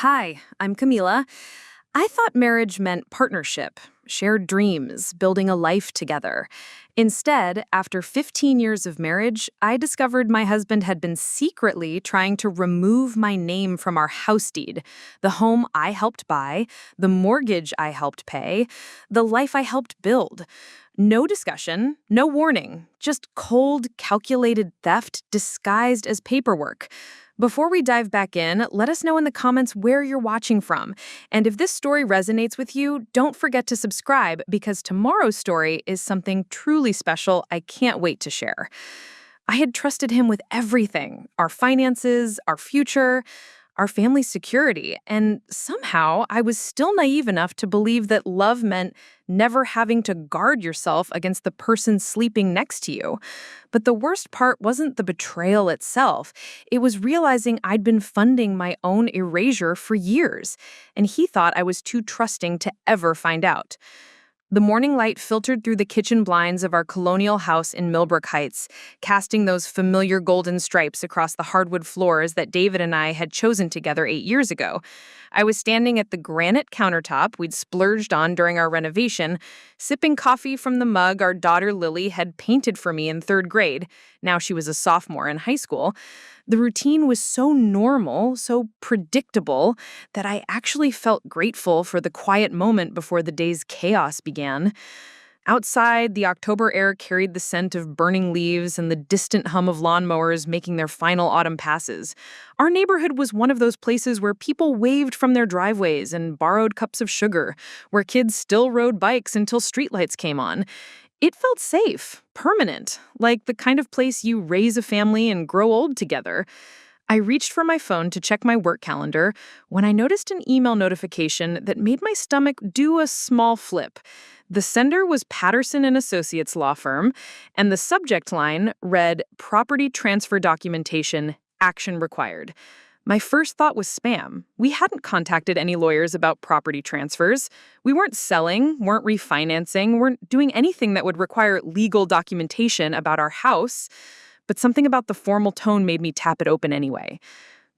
Hi, I'm Camila. I thought marriage meant partnership, shared dreams, building a life together. Instead, after 15 years of marriage, I discovered my husband had been secretly trying to remove my name from our house deed, the home I helped buy, the mortgage I helped pay, the life I helped build. No discussion, no warning, just cold, calculated theft disguised as paperwork. Before we dive back in, let us know in the comments where you're watching from. And if this story resonates with you, don't forget to subscribe because tomorrow's story is something truly special I can't wait to share. I had trusted him with everything, our finances, our future, our family's security, and somehow I was still naive enough to believe that love meant never having to guard yourself against the person sleeping next to you. But the worst part wasn't the betrayal itself. It was realizing I'd been funding my own erasure for years, and he thought I was too trusting to ever find out. The morning light filtered through the kitchen blinds of our colonial house in Millbrook Heights, casting those familiar golden stripes across the hardwood floors that David and I had chosen together 8 years ago. I was standing at the granite countertop we'd splurged on during our renovation, sipping coffee from the mug our daughter Lily had painted for me in third grade. Now she was a sophomore in high school. The routine was so normal, so predictable, that I actually felt grateful for the quiet moment before the day's chaos began. Outside, the October air carried the scent of burning leaves and the distant hum of lawnmowers making their final autumn passes. Our neighborhood was one of those places where people waved from their driveways and borrowed cups of sugar, where kids still rode bikes until streetlights came on. It felt safe, permanent, like the kind of place you raise a family and grow old together. I reached for my phone to check my work calendar when I noticed an email notification that made my stomach do a small flip. The sender was Patterson and Associates law firm, and the subject line read Property Transfer Documentation, Action Required. My first thought was spam. We hadn't contacted any lawyers about property transfers. We weren't selling, weren't refinancing, weren't doing anything that would require legal documentation about our house. But something about the formal tone made me tap it open anyway.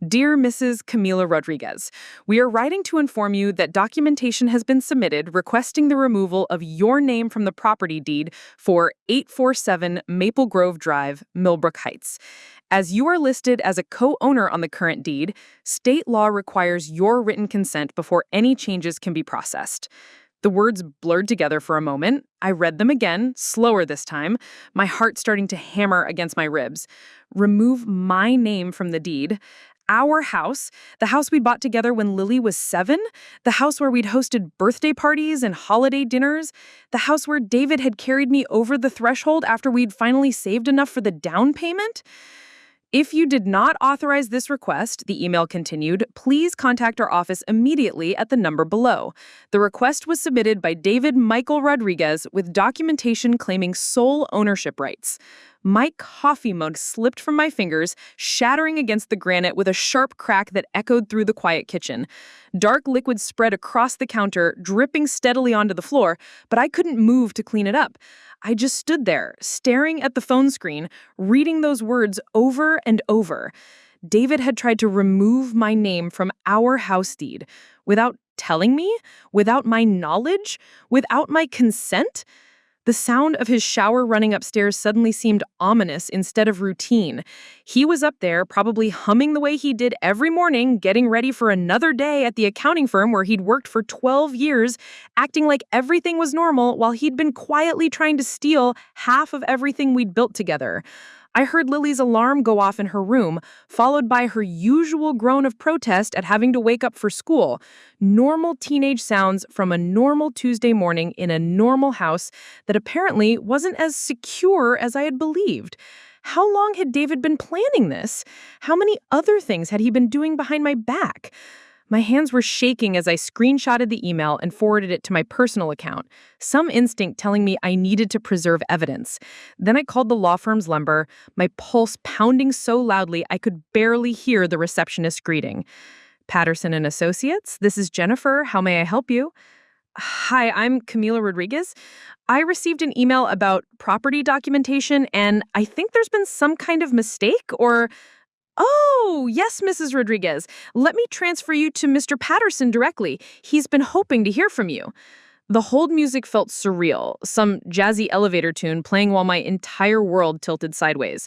Dear Mrs. Camila Rodriguez, we are writing to inform you that documentation has been submitted requesting the removal of your name from the property deed for 847 Maple Grove Drive, Millbrook Heights. As you are listed as a co-owner on the current deed, state law requires your written consent before any changes can be processed. The words blurred together for a moment. I read them again, slower this time, my heart starting to hammer against my ribs. Remove my name from the deed. Our house, the house we bought together when Lily was 7, the house where we'd hosted birthday parties and holiday dinners, the house where David had carried me over the threshold after we'd finally saved enough for the down payment. If you did not authorize this request, the email continued, please contact our office immediately at the number below. The request was submitted by David Michael Rodriguez with documentation claiming sole ownership rights. My coffee mug slipped from my fingers, shattering against the granite with a sharp crack that echoed through the quiet kitchen. Dark liquid spread across the counter, dripping steadily onto the floor, but I couldn't move to clean it up. I just stood there, staring at the phone screen, reading those words over and over. David had tried to remove my name from our house deed without telling me, without my knowledge, without my consent. The sound of his shower running upstairs suddenly seemed ominous instead of routine. He was up there, probably humming the way he did every morning, getting ready for another day at the accounting firm where he'd worked for 12 years, acting like everything was normal while he'd been quietly trying to steal half of everything we'd built together. I heard Lily's alarm go off in her room, followed by her usual groan of protest at having to wake up for school. Normal teenage sounds from a normal Tuesday morning in a normal house that apparently wasn't as secure as I had believed. How long had David been planning this? How many other things had he been doing behind my back? My hands were shaking as I screenshotted the email and forwarded it to my personal account, some instinct telling me I needed to preserve evidence. Then I called the law firm's number, my pulse pounding so loudly I could barely hear the receptionist greeting. Patterson and Associates, this is Jennifer. How may I help you? Hi, I'm Camila Rodriguez. I received an email about property documentation, and I think there's been some kind of mistake or... Oh, yes, Mrs. Rodriguez. Let me transfer you to Mr. Patterson directly. He's been hoping to hear from you. The hold music felt surreal, some jazzy elevator tune playing while my entire world tilted sideways.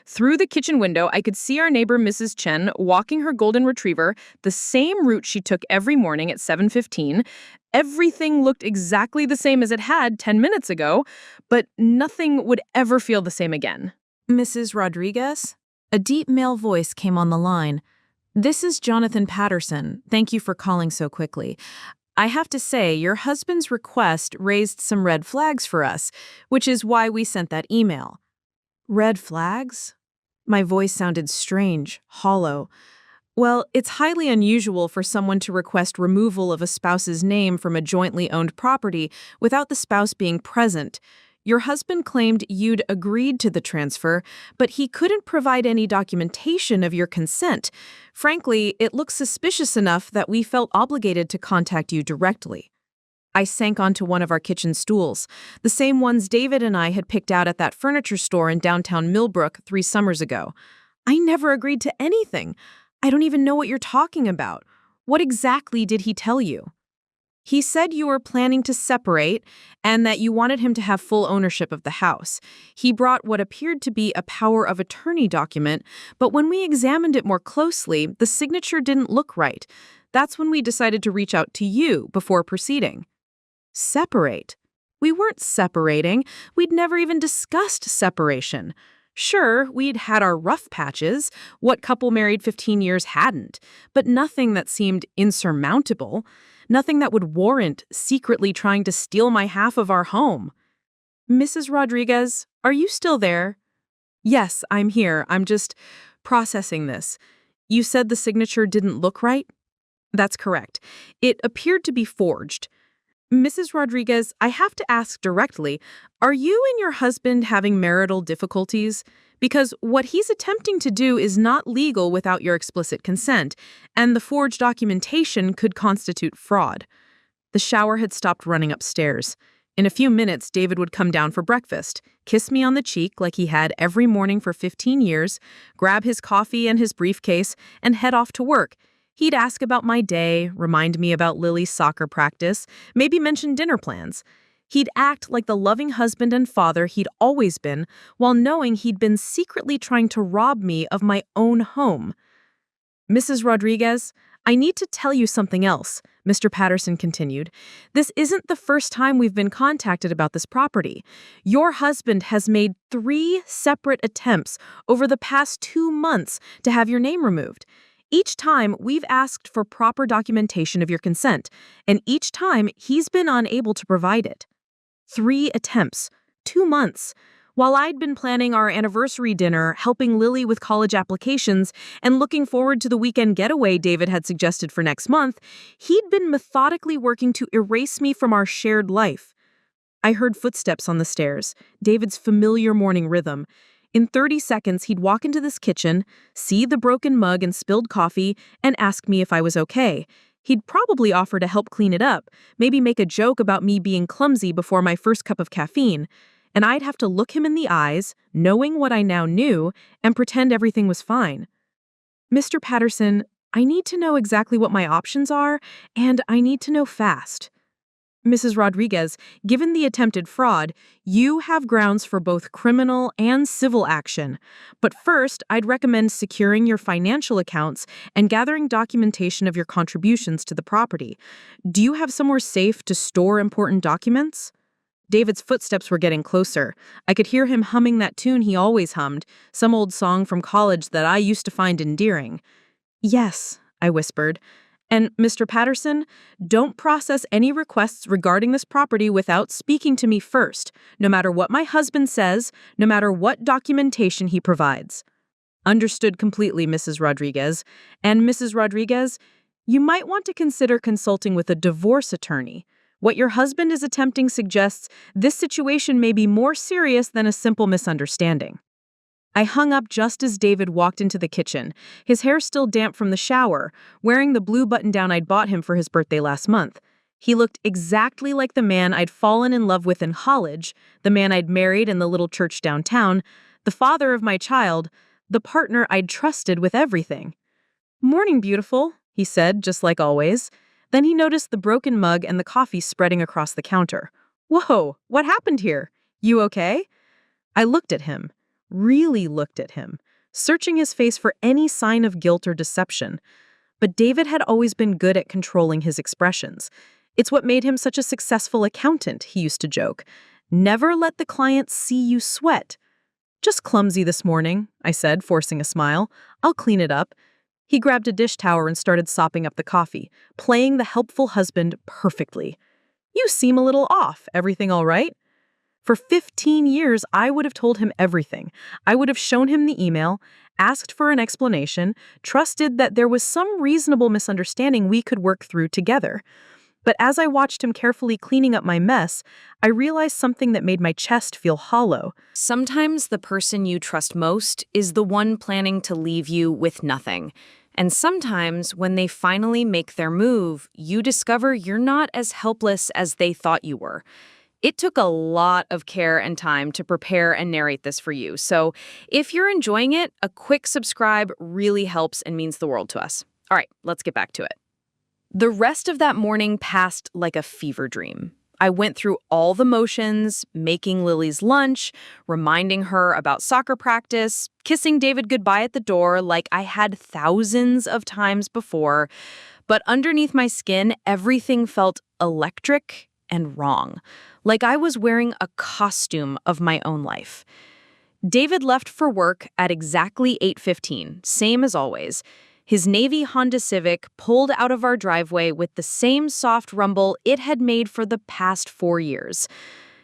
Through the kitchen window, I could see our neighbor Mrs. Chen walking her golden retriever, the same route she took every morning at 7:15. Everything looked exactly the same as it had 10 minutes ago, but nothing would ever feel the same again. Mrs. Rodriguez? A deep male voice came on the line. This is Jonathan Patterson. Thank you for calling so quickly. I have to say, your husband's request raised some red flags for us, which is why we sent that email. Red flags? My voice sounded strange, hollow. Well, it's highly unusual for someone to request removal of a spouse's name from a jointly owned property without the spouse being present. Your husband claimed you'd agreed to the transfer, but he couldn't provide any documentation of your consent. Frankly, it looks suspicious enough that we felt obligated to contact you directly. I sank onto one of our kitchen stools, the same ones David and I had picked out at that furniture store in downtown Millbrook 3 summers ago. I never agreed to anything. I don't even know what you're talking about. What exactly did he tell you? He said you were planning to separate and that you wanted him to have full ownership of the house. He brought what appeared to be a power of attorney document, but when we examined it more closely, the signature didn't look right. That's when we decided to reach out to you before proceeding. Separate? We weren't separating. We'd never even discussed separation. Sure, we'd had our rough patches. What couple married 15 years hadn't? But nothing that seemed insurmountable. Nothing that would warrant secretly trying to steal my half of our home. Mrs. Rodriguez, are you still there? Yes, I'm here. I'm just processing this. You said the signature didn't look right? That's correct. It appeared to be forged. Mrs. Rodriguez, I have to ask directly, are you and your husband having marital difficulties? Because what he's attempting to do is not legal without your explicit consent, and the forged documentation could constitute fraud. The shower had stopped running upstairs. In a few minutes, David would come down for breakfast, kiss me on the cheek like he had every morning for 15 years, grab his coffee and his briefcase, and head off to work. He'd ask about my day, remind me about Lily's soccer practice, maybe mention dinner plans. He'd act like the loving husband and father he'd always been, while knowing he'd been secretly trying to rob me of my own home. Mrs. Rodriguez, I need to tell you something else, Mr. Patterson continued. This isn't the first time we've been contacted about this property. Your husband has made 3 separate attempts over the past 2 months to have your name removed. Each time, we've asked for proper documentation of your consent, and each time, he's been unable to provide it. 3 attempts, 2 months. While I'd been planning our anniversary dinner, helping Lily with college applications, and looking forward to the weekend getaway David had suggested for next month, he'd been methodically working to erase me from our shared life. I heard footsteps on the stairs, David's familiar morning rhythm. In 30 seconds, he'd walk into this kitchen, see the broken mug and spilled coffee, and ask me if I was okay. He'd probably offer to help clean it up, maybe make a joke about me being clumsy before my first cup of caffeine, and I'd have to look him in the eyes, knowing what I now knew, and pretend everything was fine. Mr. Patterson, I need to know exactly what my options are, and I need to know fast. Mrs. Rodriguez, given the attempted fraud, you have grounds for both criminal and civil action. But first, I'd recommend securing your financial accounts and gathering documentation of your contributions to the property. Do you have somewhere safe to store important documents? David's footsteps were getting closer. I could hear him humming that tune he always hummed, some old song from college that I used to find endearing. Yes, I whispered. And, Mr. Patterson, don't process any requests regarding this property without speaking to me first, no matter what my husband says, no matter what documentation he provides. Understood completely, Mrs. Rodriguez. And, Mrs. Rodriguez, you might want to consider consulting with a divorce attorney. What your husband is attempting suggests this situation may be more serious than a simple misunderstanding. I hung up just as David walked into the kitchen, his hair still damp from the shower, wearing the blue button-down I'd bought him for his birthday last month. He looked exactly like the man I'd fallen in love with in college, the man I'd married in the little church downtown, the father of my child, the partner I'd trusted with everything. "Morning, beautiful," he said, just like always. Then he noticed the broken mug and the coffee spreading across the counter. "Whoa, what happened here? You okay?" I looked at him, really looked at him, searching his face for any sign of guilt or deception. But David had always been good at controlling his expressions. It's what made him such a successful accountant, he used to joke. Never let the client see you sweat. "Just clumsy this morning," I said, forcing a smile. "I'll clean it up." He grabbed a dish towel and started sopping up the coffee, playing the helpful husband perfectly. "You seem a little off. Everything all right?" For 15 years, I would have told him everything. I would have shown him the email, asked for an explanation, trusted that there was some reasonable misunderstanding we could work through together. But as I watched him carefully cleaning up my mess, I realized something that made my chest feel hollow. Sometimes the person you trust most is the one planning to leave you with nothing. And sometimes when they finally make their move, you discover you're not as helpless as they thought you were. It took a lot of care and time to prepare and narrate this for you. So if you're enjoying it, a quick subscribe really helps and means the world to us. All right, let's get back to it. The rest of that morning passed like a fever dream. I went through all the motions, making Lily's lunch, reminding her about soccer practice, kissing David goodbye at the door like I had thousands of times before. But underneath my skin, everything felt electric and wrong, like I was wearing a costume of my own life. David left for work at exactly 8:15, same as always. His navy Honda Civic pulled out of our driveway with the same soft rumble it had made for the past 4 years.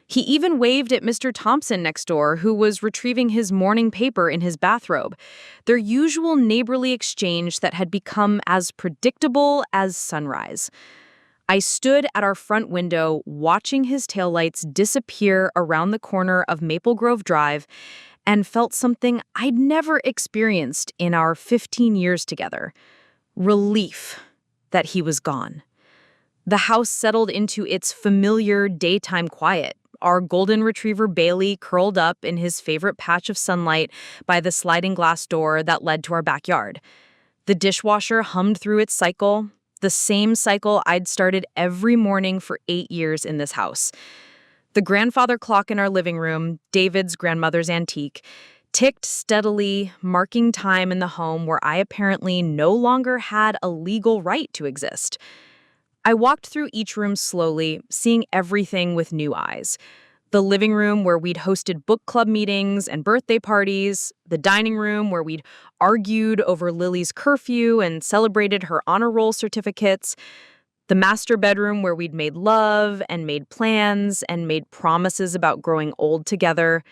He even waved at Mr. Thompson next door, who was retrieving his morning paper in his bathrobe, their usual neighborly exchange that had become as predictable as sunrise. I stood at our front window watching his taillights disappear around the corner of Maple Grove Drive and felt something I'd never experienced in our 15 years together. Relief that he was gone. The house settled into its familiar daytime quiet, our golden retriever Bailey curled up in his favorite patch of sunlight by the sliding glass door that led to our backyard. The dishwasher hummed through its cycle, the same cycle I'd started every morning for 8 years in this house. The grandfather clock in our living room, David's grandmother's antique, ticked steadily, marking time in the home where I apparently no longer had a legal right to exist. I walked through each room slowly, seeing everything with new eyes. The living room where we'd hosted book club meetings and birthday parties, the dining room where we'd argued over Lily's curfew and celebrated her honor roll certificates, the master bedroom where we'd made love and made plans and made promises about growing old together.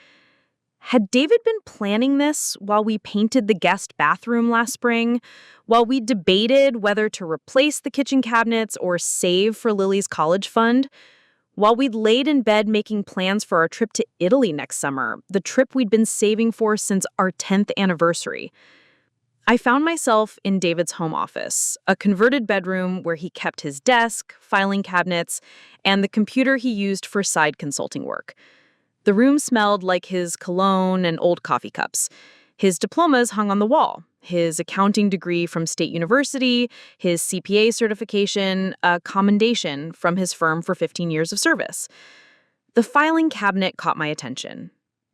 Had David been planning this while we painted the guest bathroom last spring, while we debated whether to replace the kitchen cabinets or save for Lily's college fund, while we'd laid in bed making plans for our trip to Italy next summer, the trip we'd been saving for since our 10th anniversary? I found myself in David's home office, a converted bedroom where he kept his desk, filing cabinets, and the computer he used for side consulting work. The room smelled like his cologne and old coffee cups. His diplomas hung on the wall, his accounting degree from State University, his CPA certification, a commendation from his firm for 15 years of service. The filing cabinet caught my attention.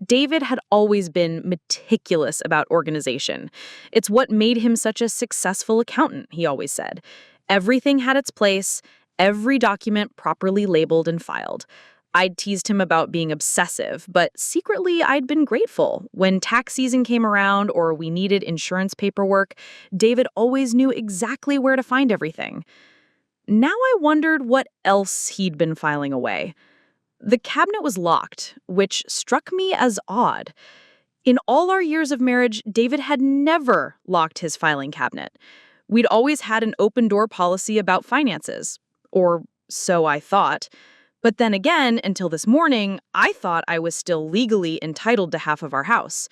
David had always been meticulous about organization. It's what made him such a successful accountant, he always said. Everything had its place, every document properly labeled and filed. I'd teased him about being obsessive, but secretly I'd been grateful. When tax season came around or we needed insurance paperwork, David always knew exactly where to find everything. Now I wondered what else he'd been filing away. The cabinet was locked, which struck me as odd. In all our years of marriage, David had never locked his filing cabinet. We'd always had an open-door policy about finances. Or so I thought. But then again, until this morning, I thought I was still legally entitled to half of our house.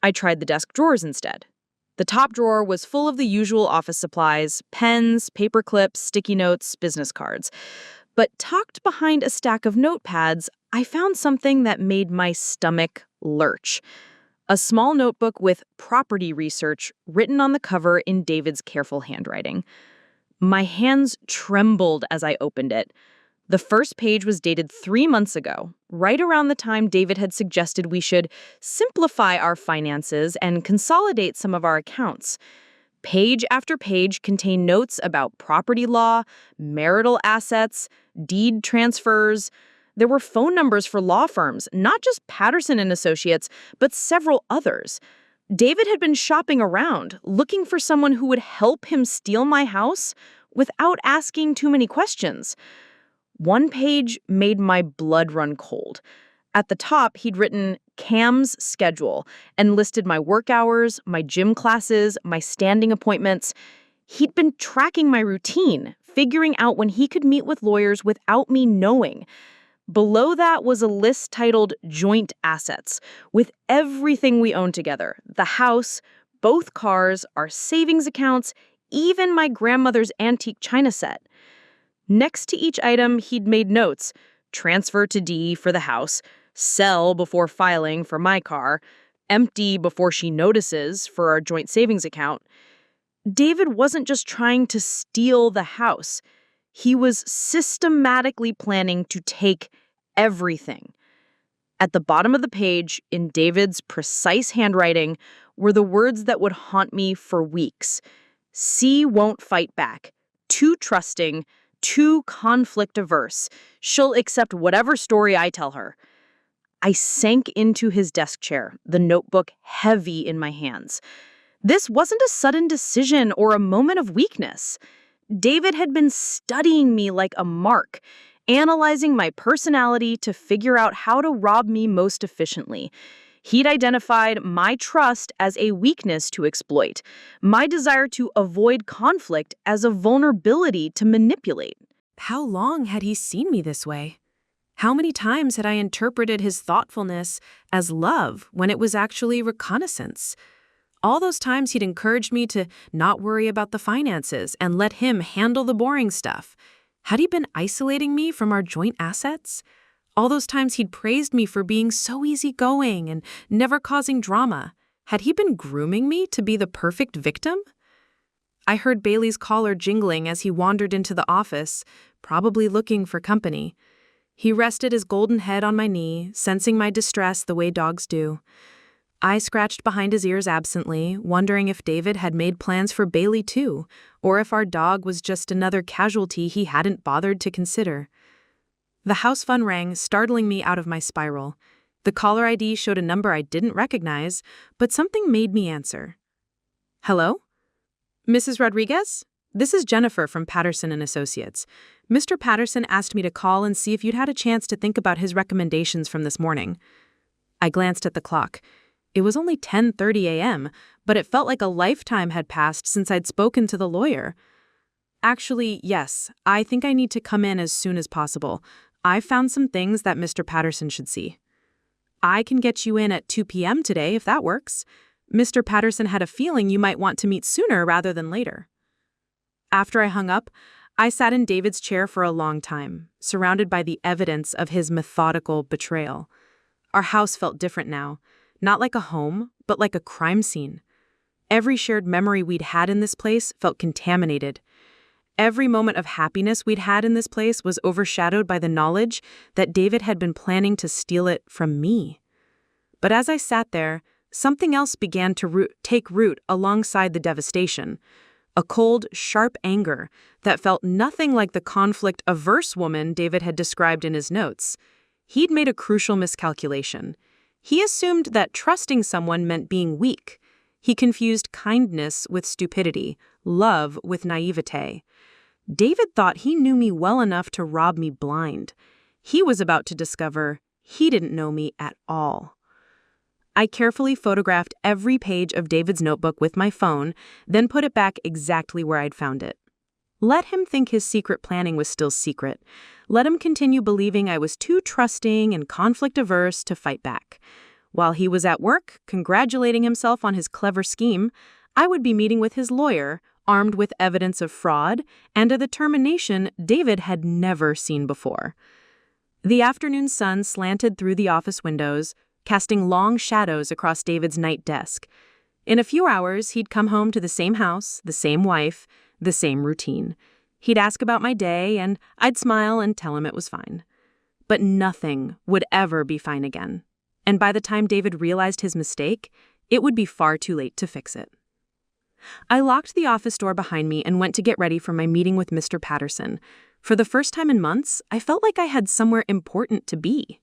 I tried the desk drawers instead. The top drawer was full of the usual office supplies, pens, paper clips, sticky notes, business cards. But tucked behind a stack of notepads, I found something that made my stomach lurch. A small notebook with property research written on the cover in David's careful handwriting. My hands trembled as I opened it. The first page was dated 3 months ago, right around the time David had suggested we should simplify our finances and consolidate some of our accounts. Page after page contained notes about property law, marital assets, deed transfers. There were phone numbers for law firms, not just Patterson and Associates, but several others. David had been shopping around, looking for someone who would help him steal my house without asking too many questions. One page made my blood run cold. At the top, he'd written Cam's schedule and listed my work hours, my gym classes, my standing appointments. He'd been tracking my routine, figuring out when he could meet with lawyers without me knowing. Below that was a list titled Joint Assets, with everything we own together: the house, both cars, our savings accounts, even my grandmother's antique china set. Next to each item, he'd made notes: transfer to D for the house, sell before filing for my car, empty before she notices for our joint savings account. David wasn't just trying to steal the house. He was systematically planning to take everything. At the bottom of the page, in David's precise handwriting, were the words that would haunt me for weeks. C won't fight back. Too trusting, too conflict-averse. She'll accept whatever story I tell her. I sank into his desk chair, the notebook heavy in my hands. This wasn't a sudden decision or a moment of weakness. David had been studying me like a mark, analyzing my personality to figure out how to rob me most efficiently. He'd identified my trust as a weakness to exploit, my desire to avoid conflict as a vulnerability to manipulate. How long had he seen me this way? How many times had I interpreted his thoughtfulness as love when it was actually reconnaissance? All those times he'd encouraged me to not worry about the finances and let him handle the boring stuff. Had he been isolating me from our joint assets? All those times he'd praised me for being so easygoing and never causing drama. Had he been grooming me to be the perfect victim? I heard Bailey's collar jingling as he wandered into the office, probably looking for company. He rested his golden head on my knee, sensing my distress the way dogs do. I scratched behind his ears absently, wondering if David had made plans for Bailey too, or if our dog was just another casualty he hadn't bothered to consider. The house phone rang, startling me out of my spiral. The caller ID showed a number I didn't recognize, but something made me answer. Hello? Mrs. Rodriguez? This is Jennifer from Patterson and Associates. Mr. Patterson asked me to call and see if you'd had a chance to think about his recommendations from this morning. I glanced at the clock. It was only 10:30 a.m., but it felt like a lifetime had passed since I'd spoken to the lawyer. Actually, yes, I think I need to come in as soon as possible. I've found some things that Mr. Patterson should see. I can get you in at 2 p.m. today if that works. Mr. Patterson had a feeling you might want to meet sooner rather than later. After I hung up, I sat in David's chair for a long time, surrounded by the evidence of his methodical betrayal. Our house felt different now, not like a home, but like a crime scene. Every shared memory we'd had in this place felt contaminated. Every moment of happiness we'd had in this place was overshadowed by the knowledge that David had been planning to steal it from me. But as I sat there, something else began to take root alongside the devastation. A cold, sharp anger that felt nothing like the conflict-averse woman David had described in his notes. He'd made a crucial miscalculation. He assumed that trusting someone meant being weak. He confused kindness with stupidity, love with naivete. David thought he knew me well enough to rob me blind. He was about to discover he didn't know me at all. I carefully photographed every page of David's notebook with my phone, then put it back exactly where I'd found it. Let him think his secret planning was still secret. Let him continue believing I was too trusting and conflict-averse to fight back. While he was at work, congratulating himself on his clever scheme, I would be meeting with his lawyer, armed with evidence of fraud and a determination David had never seen before. The afternoon sun slanted through the office windows, casting long shadows across David's night desk. In a few hours, he'd come home to the same house, the same wife, the same routine. He'd ask about my day, and I'd smile and tell him it was fine. But nothing would ever be fine again. And by the time David realized his mistake, it would be far too late to fix it. I locked the office door behind me and went to get ready for my meeting with Mr. Patterson. For the first time in months, I felt like I had somewhere important to be.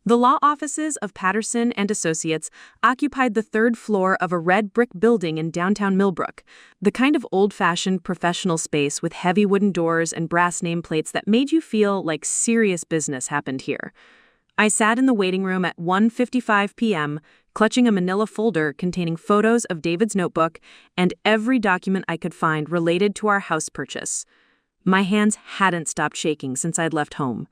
The law offices of Patterson and Associates occupied the third floor of a red brick building in downtown Millbrook, the kind of old-fashioned professional space with heavy wooden doors and brass nameplates that made you feel like serious business happened here. I sat in the waiting room at 1:55 p.m., clutching a manila folder containing photos of David's notebook and every document I could find related to our house purchase. My hands hadn't stopped shaking since I'd left home.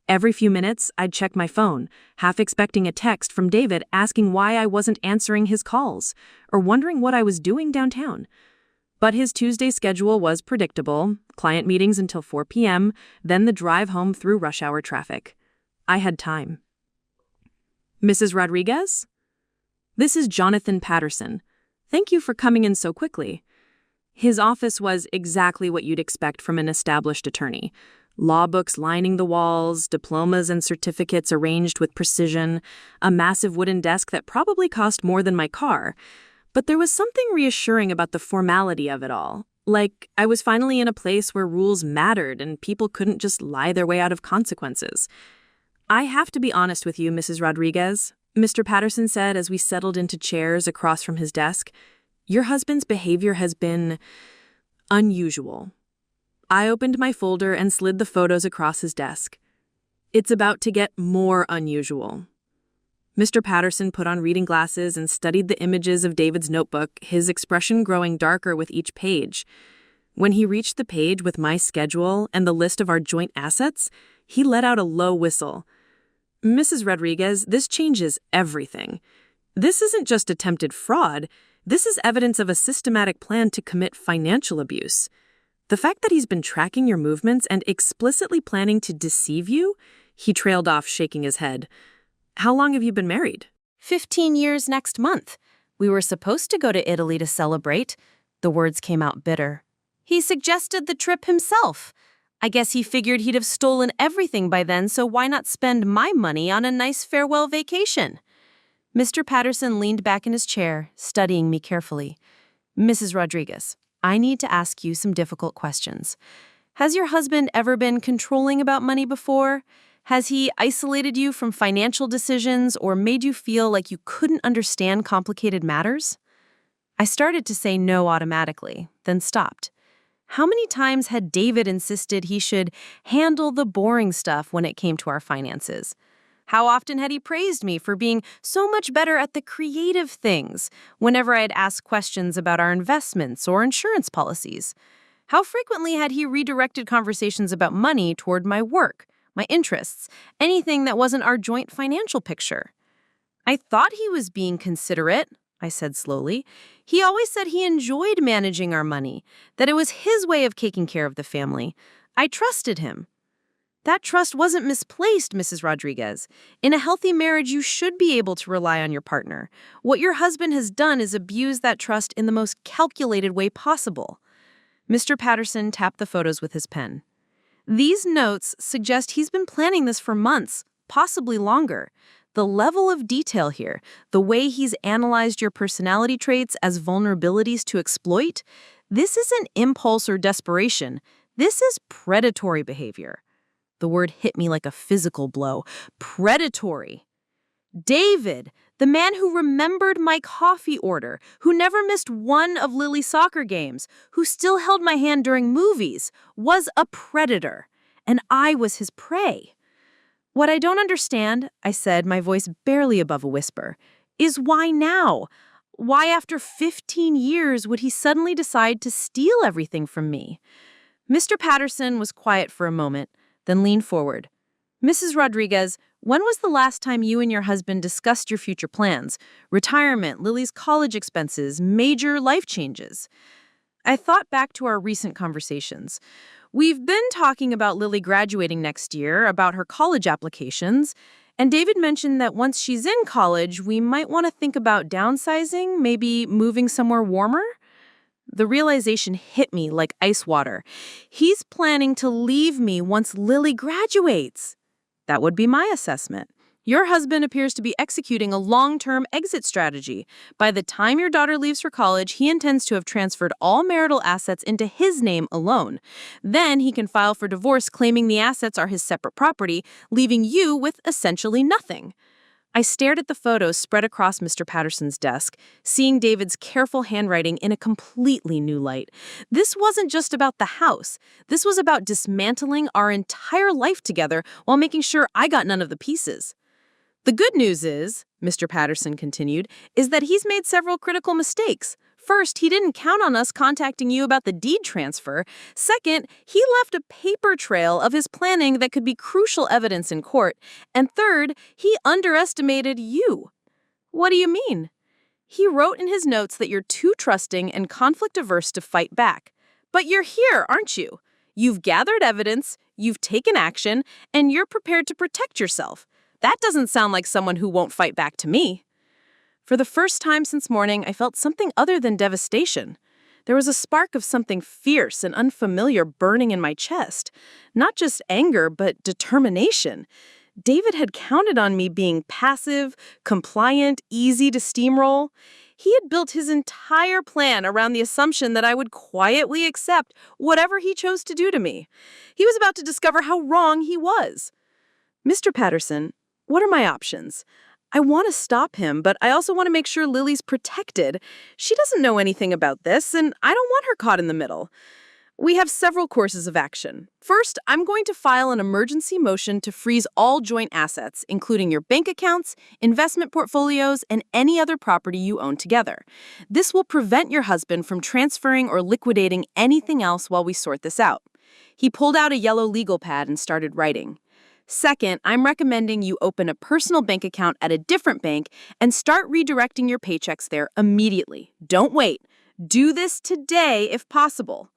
Every few minutes, I'd check my phone, half expecting a text from David asking why I wasn't answering his calls, or wondering what I was doing downtown. But his Tuesday schedule was predictable: client meetings until 4 p.m., then the drive home through rush hour traffic. I had time. Mrs. Rodriguez? This is Jonathan Patterson. Thank you for coming in so quickly. His office was exactly what you'd expect from an established attorney. Law books lining the walls, diplomas and certificates arranged with precision, a massive wooden desk that probably cost more than my car. But there was something reassuring about the formality of it all. Like, I was finally in a place where rules mattered and people couldn't just lie their way out of consequences. I have to be honest with you, Mrs. Rodriguez, Mr. Patterson said as we settled into chairs across from his desk. Your husband's behavior has been unusual. I opened my folder and slid the photos across his desk. It's about to get more unusual. Mr. Patterson put on reading glasses and studied the images of David's notebook, his expression growing darker with each page. When he reached the page with my schedule and the list of our joint assets, he let out a low whistle. Mrs. Rodriguez, this changes everything. This isn't just attempted fraud. This is evidence of a systematic plan to commit financial abuse. The fact that he's been tracking your movements and explicitly planning to deceive you, he trailed off, shaking his head. How long have you been married? 15 years next month. We were supposed to go to Italy to celebrate. The words came out bitter. He suggested the trip himself. I guess he figured he'd have stolen everything by then, so why not spend my money on a nice farewell vacation? Mr. Patterson leaned back in his chair, studying me carefully. Mrs. Rodriguez, I need to ask you some difficult questions. Has your husband ever been controlling about money before? Has he isolated you from financial decisions or made you feel like you couldn't understand complicated matters? I started to say no automatically, then stopped. How many times had David insisted he should handle the boring stuff when it came to our finances? How often had he praised me for being so much better at the creative things whenever I had asked questions about our investments or insurance policies? How frequently had he redirected conversations about money toward my work, my interests, anything that wasn't our joint financial picture? I thought he was being considerate, I said slowly. He always said he enjoyed managing our money, that it was his way of taking care of the family. I trusted him. That trust wasn't misplaced, Mrs. Rodriguez. In a healthy marriage, you should be able to rely on your partner. What your husband has done is abuse that trust in the most calculated way possible. Mr. Patterson tapped the photos with his pen. These notes suggest he's been planning this for months, possibly longer. The level of detail here, the way he's analyzed your personality traits as vulnerabilities to exploit, this isn't impulse or desperation. This is predatory behavior. The word hit me like a physical blow. Predatory. David, the man who remembered my coffee order, who never missed one of Lily's soccer games, who still held my hand during movies, was a predator, and I was his prey. What I don't understand, I said, my voice barely above a whisper, is why now? Why after 15 years would he suddenly decide to steal everything from me? Mr. Patterson was quiet for a moment, then leaned forward. Mrs. Rodriguez, when was the last time you and your husband discussed your future plans? Retirement, Lily's college expenses, major life changes? I thought back to our recent conversations. We've been talking about Lily graduating next year, about her college applications, And David mentioned that once she's in college, we might want to think about downsizing, maybe moving somewhere warmer. The realization hit me like ice water. He's planning to leave me once Lily graduates. That would be my assessment. Your husband appears to be executing a long-term exit strategy. By the time your daughter leaves for college, he intends to have transferred all marital assets into his name alone. Then he can file for divorce claiming the assets are his separate property, leaving you with essentially nothing. I stared at the photos spread across Mr. Patterson's desk, seeing David's careful handwriting in a completely new light. This wasn't just about the house. This was about dismantling our entire life together while making sure I got none of the pieces. The good news is, Mr. Patterson continued, is that he's made several critical mistakes. First, he didn't count on us contacting you about the deed transfer. Second, he left a paper trail of his planning that could be crucial evidence in court. And third, he underestimated you. What do you mean? He wrote in his notes that you're too trusting and conflict-averse to fight back. But you're here, aren't you? You've gathered evidence, you've taken action, and you're prepared to protect yourself. That doesn't sound like someone who won't fight back to me. For the first time since morning, I felt something other than devastation. There was a spark of something fierce and unfamiliar burning in my chest. Not just anger, but determination. David had counted on me being passive, compliant, easy to steamroll. He had built his entire plan around the assumption that I would quietly accept whatever he chose to do to me. He was about to discover how wrong he was. Mr. Patterson, what are my options? I want to stop him, but I also want to make sure Lily's protected. She doesn't know anything about this, and I don't want her caught in the middle. We have several courses of action. First, I'm going to file an emergency motion to freeze all joint assets, including your bank accounts, investment portfolios, and any other property you own together. This will prevent your husband from transferring or liquidating anything else while we sort this out. He pulled out a yellow legal pad and started writing. Second, I'm recommending you open a personal bank account at a different bank and start redirecting your paychecks there immediately. Don't wait. Do this today if possible.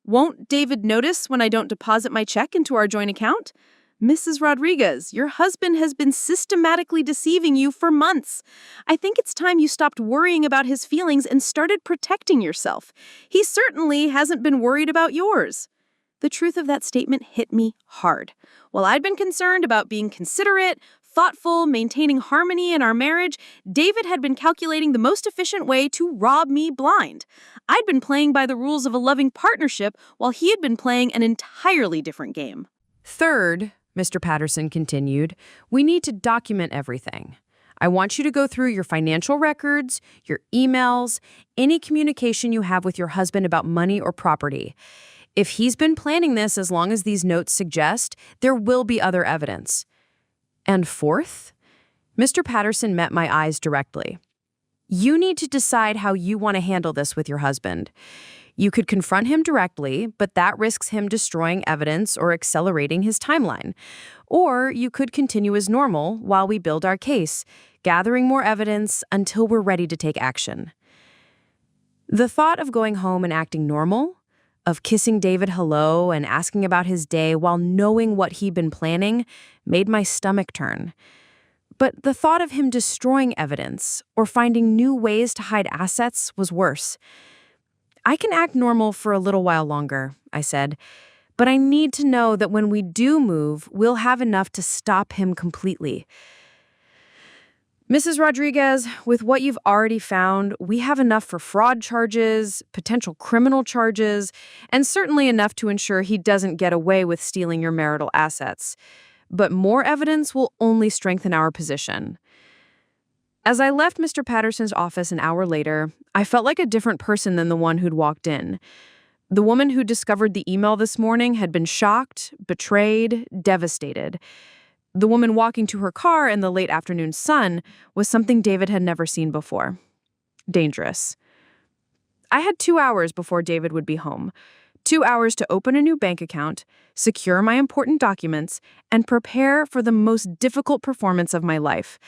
Won't David notice when I don't deposit my check into our joint account? Mrs. Rodriguez, your husband has been systematically deceiving you for months. I think it's time you stopped worrying about his feelings and started protecting yourself. He certainly hasn't been worried about yours. The truth of that statement hit me hard. While I'd been concerned about being considerate, thoughtful, maintaining harmony in our marriage, David had been calculating the most efficient way to rob me blind. I'd been playing by the rules of a loving partnership while he had been playing an entirely different game. Third, Mr. Patterson continued, we need to document everything. I want you to go through your financial records, your emails, any communication you have with your husband about money or property. If he's been planning this as long as these notes suggest, there will be other evidence. And fourth, Mr. Patterson met my eyes directly. You need to decide how you want to handle this with your husband. You could confront him directly, but that risks him destroying evidence or accelerating his timeline. Or you could continue as normal while we build our case, gathering more evidence until we're ready to take action. The thought of going home and acting normal, of kissing David hello and asking about his day while knowing what he'd been planning, made my stomach turn. But the thought of him destroying evidence or finding new ways to hide assets was worse. I can act normal for a little while longer, I said, but I need to know that when we do move, we'll have enough to stop him completely. Mrs. Rodriguez, with what you've already found, we have enough for fraud charges, potential criminal charges, and certainly enough to ensure he doesn't get away with stealing your marital assets. But more evidence will only strengthen our position. As I left Mr. Patterson's office an hour later, I felt like a different person than the one who'd walked in. The woman who discovered the email this morning had been shocked, betrayed, devastated. The woman walking to her car in the late afternoon sun was something David had never seen before. Dangerous. I had 2 hours before David would be home. 2 hours to open a new bank account, secure my important documents, and prepare for the most difficult performance of my life.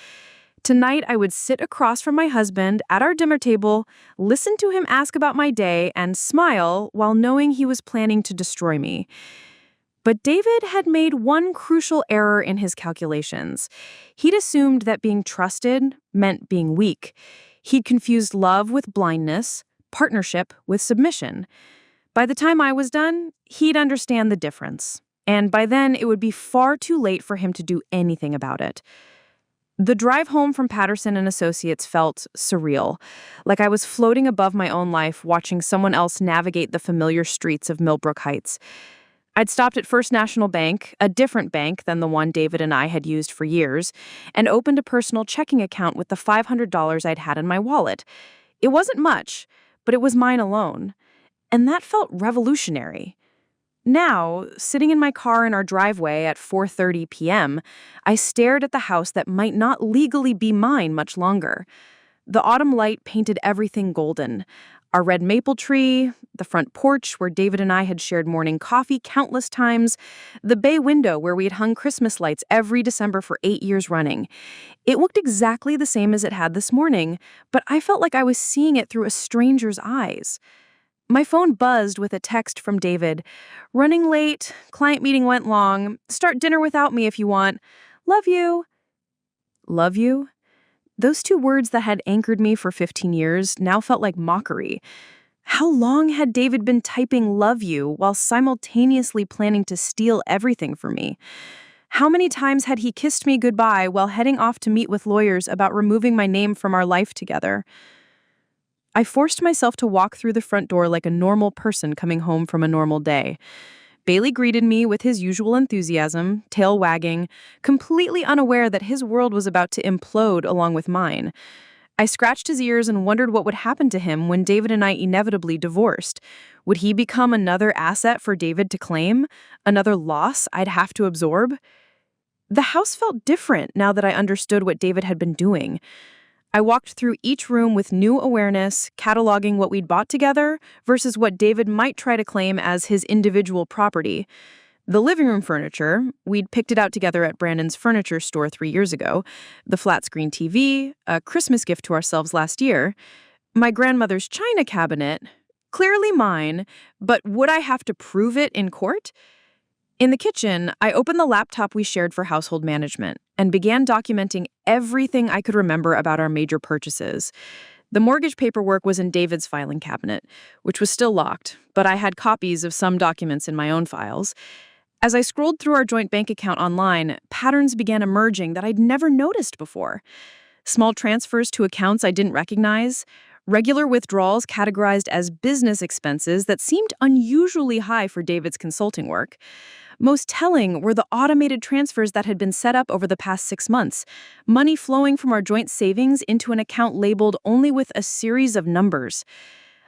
Tonight, I would sit across from my husband at our dinner table, listen to him ask about my day, and smile while knowing he was planning to destroy me. But David had made one crucial error in his calculations. He'd assumed that being trusted meant being weak. He'd confused love with blindness, partnership with submission. By the time I was done, he'd understand the difference. And by then, it would be far too late for him to do anything about it. The drive home from Patterson and Associates felt surreal, like I was floating above my own life watching someone else navigate the familiar streets of Millbrook Heights. I'd stopped at First National Bank, a different bank than the one David and I had used for years, and opened a personal checking account with the $500 I'd had in my wallet. It wasn't much, but it was mine alone. And that felt revolutionary. Now, sitting in my car in our driveway at 4:30 p.m., I stared at the house that might not legally be mine much longer. The autumn light painted everything golden. Our red maple tree, the front porch where David and I had shared morning coffee countless times, the bay window where we had hung Christmas lights every December for 8 years running. It looked exactly the same as it had this morning, but I felt like I was seeing it through a stranger's eyes. My phone buzzed with a text from David. "Running late, client meeting went long, start dinner without me if you want. Love you." Love you? Those two words that had anchored me for 15 years now felt like mockery. How long had David been typing "love you" while simultaneously planning to steal everything from me? How many times had he kissed me goodbye while heading off to meet with lawyers about removing my name from our life together? I forced myself to walk through the front door like a normal person coming home from a normal day. Bailey greeted me with his usual enthusiasm, tail wagging, completely unaware that his world was about to implode along with mine. I scratched his ears and wondered what would happen to him when David and I inevitably divorced. Would he become another asset for David to claim? Another loss I'd have to absorb? The house felt different now that I understood what David had been doing. I walked through each room with new awareness, cataloging what we'd bought together versus what David might try to claim as his individual property. The living room furniture, we'd picked it out together at Brandon's furniture store 3 years ago. The flat-screen TV, a Christmas gift to ourselves last year. My grandmother's china cabinet, clearly mine, but would I have to prove it in court? In the kitchen, I opened the laptop we shared for household management and began documenting everything I could remember about our major purchases. The mortgage paperwork was in David's filing cabinet, which was still locked, but I had copies of some documents in my own files. As I scrolled through our joint bank account online, patterns began emerging that I'd never noticed before. Small transfers to accounts I didn't recognize, regular withdrawals categorized as business expenses that seemed unusually high for David's consulting work. Most telling were the automated transfers that had been set up over the past 6 months, money flowing from our joint savings into an account labeled only with a series of numbers.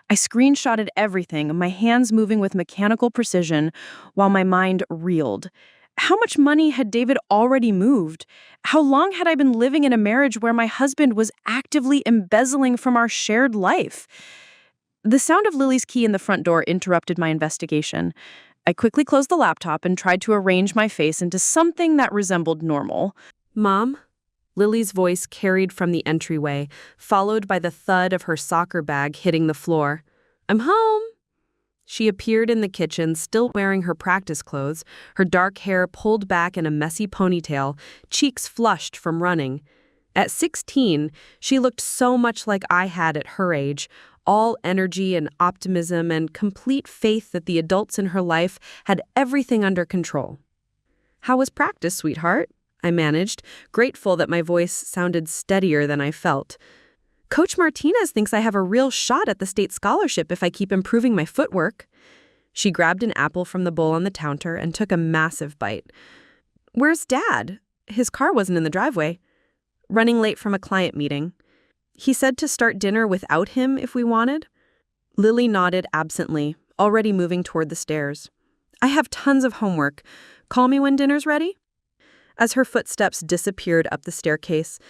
I screenshotted everything, my hands moving with mechanical precision, while my mind reeled. How much money had David already moved? How long had I been living in a marriage where my husband was actively embezzling from our shared life? The sound of Lily's key in the front door interrupted my investigation. I quickly closed the laptop and tried to arrange my face into something that resembled normal. "Mom?" Lily's voice carried from the entryway, followed by the thud of her soccer bag hitting the floor. "I'm home." She appeared in the kitchen, still wearing her practice clothes, her dark hair pulled back in a messy ponytail, cheeks flushed from running. At 16, she looked so much like I had at her age, all energy and optimism and complete faith that the adults in her life had everything under control. "How was practice, sweetheart?" I managed, grateful that my voice sounded steadier than I felt. "Coach Martinez thinks I have a real shot at the state scholarship if I keep improving my footwork." She grabbed an apple from the bowl on the counter and took a massive bite. "Where's Dad? His car wasn't in the driveway." "Running late from a client meeting. He said to start dinner without him if we wanted." Lily nodded absently, already moving toward the stairs. "I have tons of homework. Call me when dinner's ready." As her footsteps disappeared up the staircase,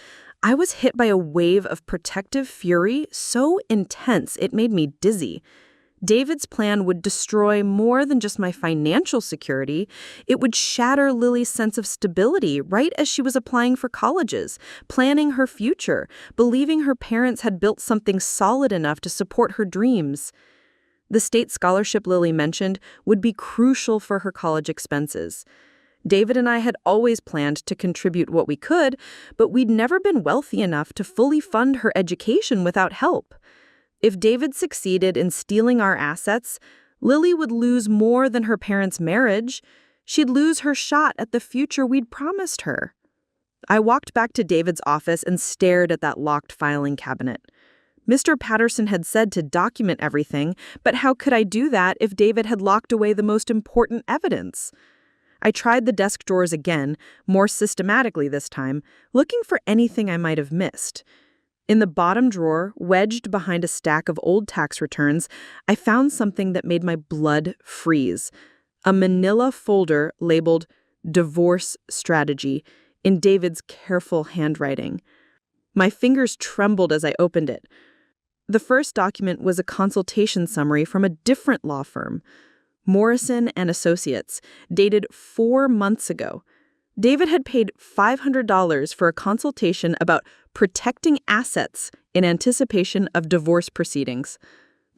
I was hit by a wave of protective fury so intense it made me dizzy. David's plan would destroy more than just my financial security. It would shatter Lily's sense of stability right as she was applying for colleges, planning her future, believing her parents had built something solid enough to support her dreams. The state scholarship Lily mentioned would be crucial for her college expenses. David and I had always planned to contribute what we could, but we'd never been wealthy enough to fully fund her education without help. If David succeeded in stealing our assets, Lily would lose more than her parents' marriage. She'd lose her shot at the future we'd promised her. I walked back to David's office and stared at that locked filing cabinet. Mr. Patterson had said to document everything, but how could I do that if David had locked away the most important evidence? I tried the desk drawers again, more systematically this time, looking for anything I might have missed. In the bottom drawer, wedged behind a stack of old tax returns, I found something that made my blood freeze. A manila folder labeled Divorce Strategy in David's careful handwriting. My fingers trembled as I opened it. The first document was a consultation summary from a different law firm, Morrison and Associates, dated 4 months ago. David had paid $500 for a consultation about protecting assets in anticipation of divorce proceedings.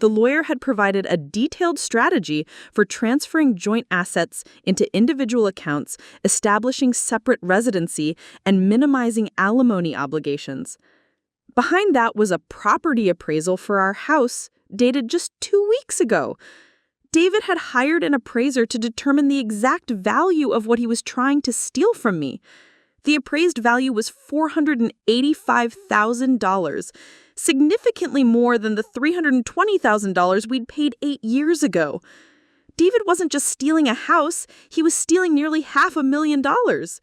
The lawyer had provided a detailed strategy for transferring joint assets into individual accounts, establishing separate residency, and minimizing alimony obligations. Behind that was a property appraisal for our house, dated just 2 weeks ago. David had hired an appraiser to determine the exact value of what he was trying to steal from me. The appraised value was $485,000, significantly more than the $320,000 we'd paid 8 years ago. David wasn't just stealing a house, he was stealing nearly $500,000.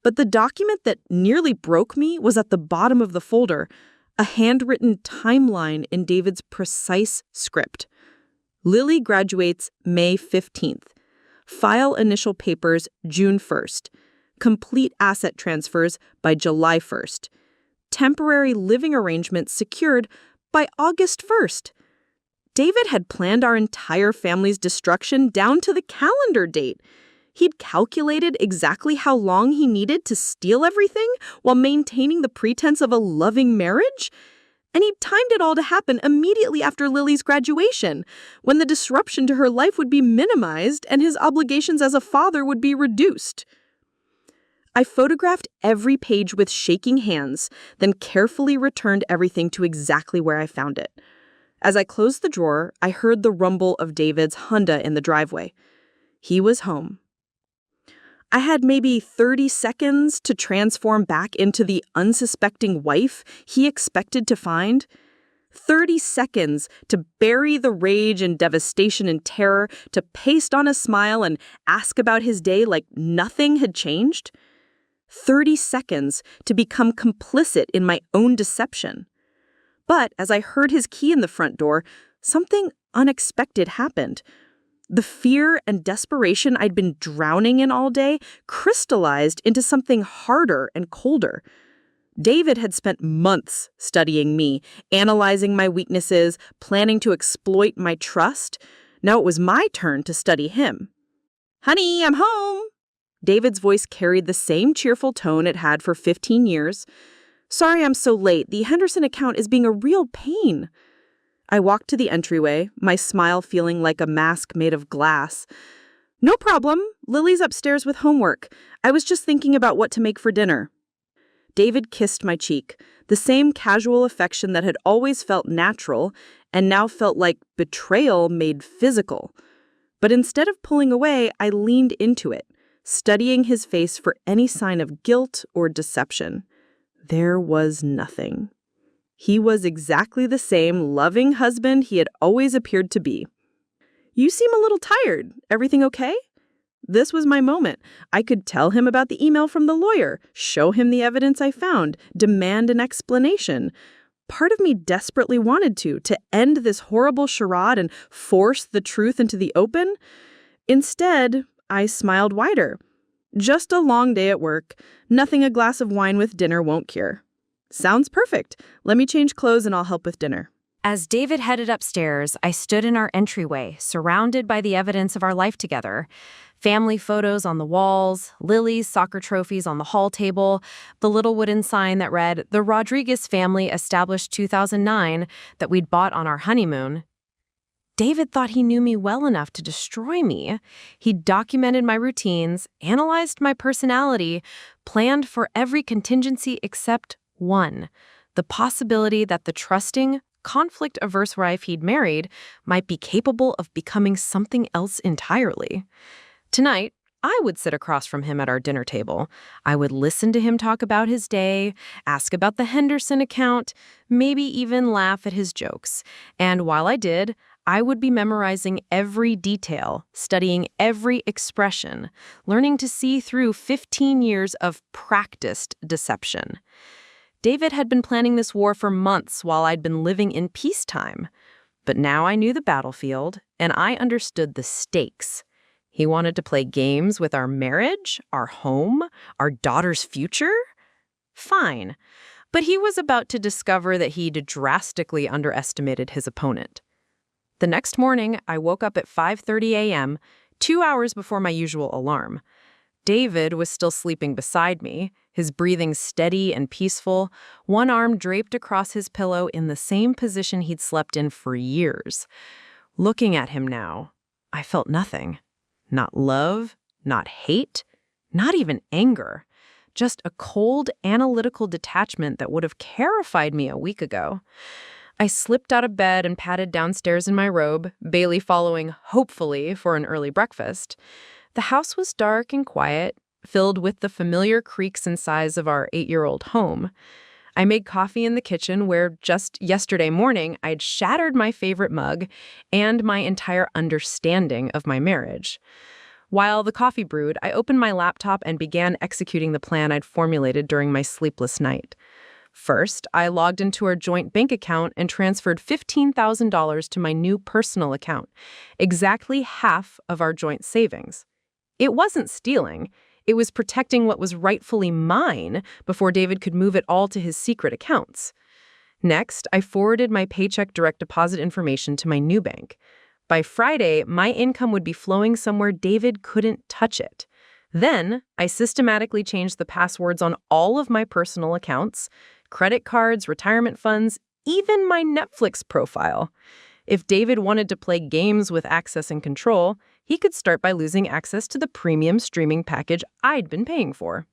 But the document that nearly broke me was at the bottom of the folder, a handwritten timeline in David's precise script. Lily graduates May 15th. File initial papers June 1st. Complete asset transfers by July 1st. Temporary living arrangements secured by August 1st. David had planned our entire family's destruction down to the calendar date. He'd calculated exactly how long he needed to steal everything while maintaining the pretense of a loving marriage. And he timed it all to happen immediately after Lily's graduation, when the disruption to her life would be minimized and his obligations as a father would be reduced. I photographed every page with shaking hands, then carefully returned everything to exactly where I found it. As I closed the drawer, I heard the rumble of David's Honda in the driveway. He was home. I had maybe 30 seconds to transform back into the unsuspecting wife he expected to find. 30 seconds to bury the rage and devastation and terror, to paste on a smile and ask about his day like nothing had changed. 30 seconds to become complicit in my own deception. But as I heard his key in the front door, something unexpected happened. The fear and desperation I'd been drowning in all day crystallized into something harder and colder. David had spent months studying me, analyzing my weaknesses, planning to exploit my trust. Now it was my turn to study him. "Honey, I'm home." David's voice carried the same cheerful tone it had for 15 years. "Sorry I'm so late. The Henderson account is being a real pain." I walked to the entryway, my smile feeling like a mask made of glass. "No problem. Lily's upstairs with homework. I was just thinking about what to make for dinner." David kissed my cheek, the same casual affection that had always felt natural and now felt like betrayal made physical. But instead of pulling away, I leaned into it, studying his face for any sign of guilt or deception. There was nothing. He was exactly the same loving husband he had always appeared to be. "You seem a little tired. Everything okay?" This was my moment. I could tell him about the email from the lawyer, show him the evidence I found, demand an explanation. Part of me desperately wanted to end this horrible charade and force the truth into the open. Instead, I smiled wider. "Just a long day at work. Nothing a glass of wine with dinner won't cure." "Sounds perfect. Let me change clothes and I'll help with dinner." As David headed upstairs, I stood in our entryway, surrounded by the evidence of our life together. Family photos on the walls, Lily's soccer trophies on the hall table, the little wooden sign that read, "The Rodriguez family established 2009," that we'd bought on our honeymoon. David thought he knew me well enough to destroy me. He documented my routines, analyzed my personality, planned for every contingency except one: the possibility that the trusting, conflict-averse wife he'd married might be capable of becoming something else entirely. Tonight, I would sit across from him at our dinner table. I would listen to him talk about his day, ask about the Henderson account, maybe even laugh at his jokes. And while I did, I would be memorizing every detail, studying every expression, learning to see through 15 years of practiced deception. David had been planning this war for months while I'd been living in peacetime. But now I knew the battlefield, and I understood the stakes. He wanted to play games with our marriage, our home, our daughter's future? Fine. But he was about to discover that he'd drastically underestimated his opponent. The next morning, I woke up at 5:30 a.m., 2 hours before my usual alarm. David was still sleeping beside me, his breathing steady and peaceful, one arm draped across his pillow in the same position he'd slept in for years. Looking at him now, I felt nothing. Not love, not hate, not even anger. Just a cold, analytical detachment that would have terrified me a week ago. I slipped out of bed and padded downstairs in my robe, Bailey following, hopefully, for an early breakfast. The house was dark and quiet, filled with the familiar creaks and sighs of our 8-year-old home. I made coffee in the kitchen where just yesterday morning I'd shattered my favorite mug and my entire understanding of my marriage. While the coffee brewed, I opened my laptop and began executing the plan I'd formulated during my sleepless night. First, I logged into our joint bank account and transferred $15,000 to my new personal account, exactly half of our joint savings. It wasn't stealing. It was protecting what was rightfully mine before David could move it all to his secret accounts. Next, I forwarded my paycheck direct deposit information to my new bank. By Friday, my income would be flowing somewhere David couldn't touch it. Then, I systematically changed the passwords on all of my personal accounts, credit cards, retirement funds, even my Netflix profile. If David wanted to play games with access and control, he could start by losing access to the premium streaming package I'd been paying for.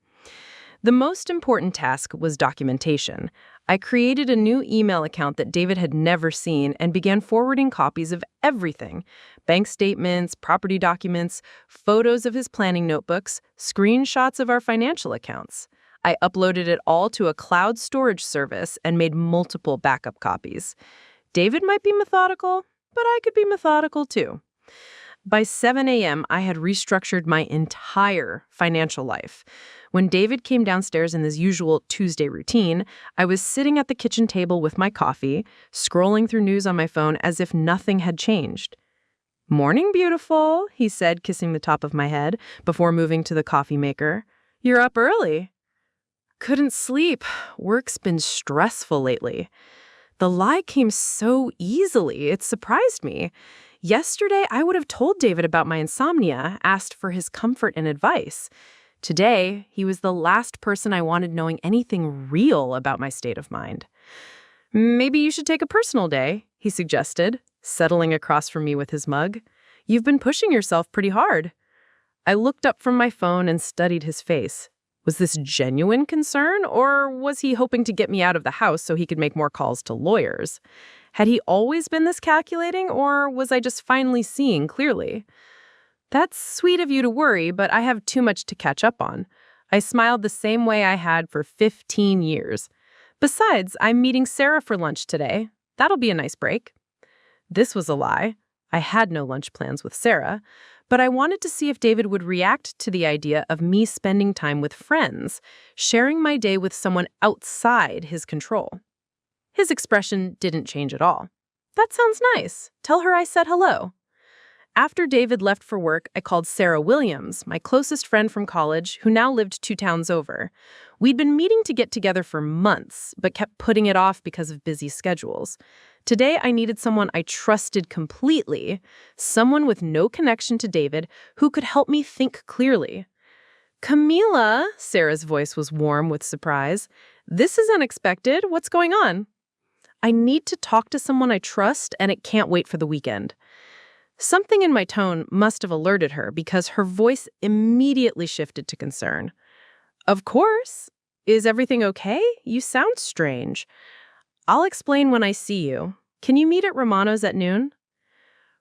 The most important task was documentation. I created a new email account that David had never seen and began forwarding copies of everything: bank statements, property documents, photos of his planning notebooks, screenshots of our financial accounts. I uploaded it all to a cloud storage service and made multiple backup copies. David might be methodical, but I could be methodical too. By 7 a.m., I had restructured my entire financial life. When David came downstairs in his usual Tuesday routine, I was sitting at the kitchen table with my coffee, scrolling through news on my phone as if nothing had changed. "Morning, beautiful," he said, kissing the top of my head before moving to the coffee maker. "You're up early." "Couldn't sleep. Work's been stressful lately." The lie came so easily, it surprised me. Yesterday, I would have told David about my insomnia, asked for his comfort and advice. Today, he was the last person I wanted knowing anything real about my state of mind. "Maybe you should take a personal day," he suggested, settling across from me with his mug. "You've been pushing yourself pretty hard." I looked up from my phone and studied his face. Was this genuine concern, or was he hoping to get me out of the house so he could make more calls to lawyers? Had he always been this calculating, or was I just finally seeing clearly? "That's sweet of you to worry, but I have too much to catch up on." I smiled the same way I had for 15 years. "Besides, I'm meeting Sarah for lunch today. That'll be a nice break." This was a lie. I had no lunch plans with Sarah, but I wanted to see if David would react to the idea of me spending time with friends, sharing my day with someone outside his control. His expression didn't change at all. "That sounds nice. Tell her I said hello." After David left for work, I called Sarah Williams, my closest friend from college, who now lived 2 towns over. We'd been meeting to get together for months, but kept putting it off because of busy schedules. Today, I needed someone I trusted completely, someone with no connection to David who could help me think clearly. "Camila," Sarah's voice was warm with surprise. "This is unexpected. What's going on?" "I need to talk to someone I trust, and it can't wait for the weekend." Something in my tone must have alerted her because her voice immediately shifted to concern. Of course. Is everything okay? You sound strange. I'll explain when I see you. Can you meet at Romano's at noon?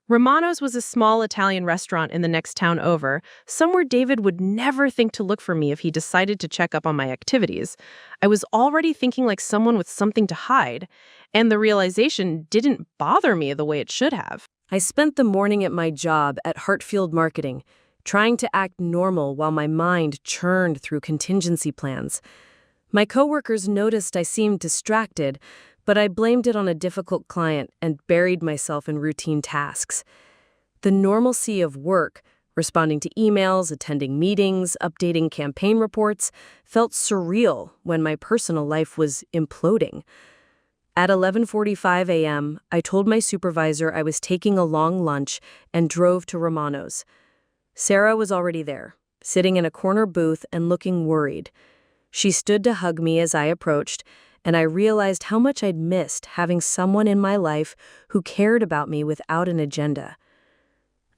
Romano's was a small Italian restaurant in the next town over, somewhere David would never think to look for me if he decided to check up on my activities. I was already thinking like someone with something to hide, and the realization didn't bother me the way it should have. I spent the morning at my job at Hartfield Marketing, trying to act normal while my mind churned through contingency plans. My coworkers noticed I seemed distracted, but I blamed it on a difficult client and buried myself in routine tasks. The normalcy of work, responding to emails, attending meetings, updating campaign reports, felt surreal when my personal life was imploding. At 11:45 a.m., I told my supervisor I was taking a long lunch and drove to Romano's. Sarah was already there, sitting in a corner booth and looking worried. She stood to hug me as I approached, and I realized how much I'd missed having someone in my life who cared about me without an agenda.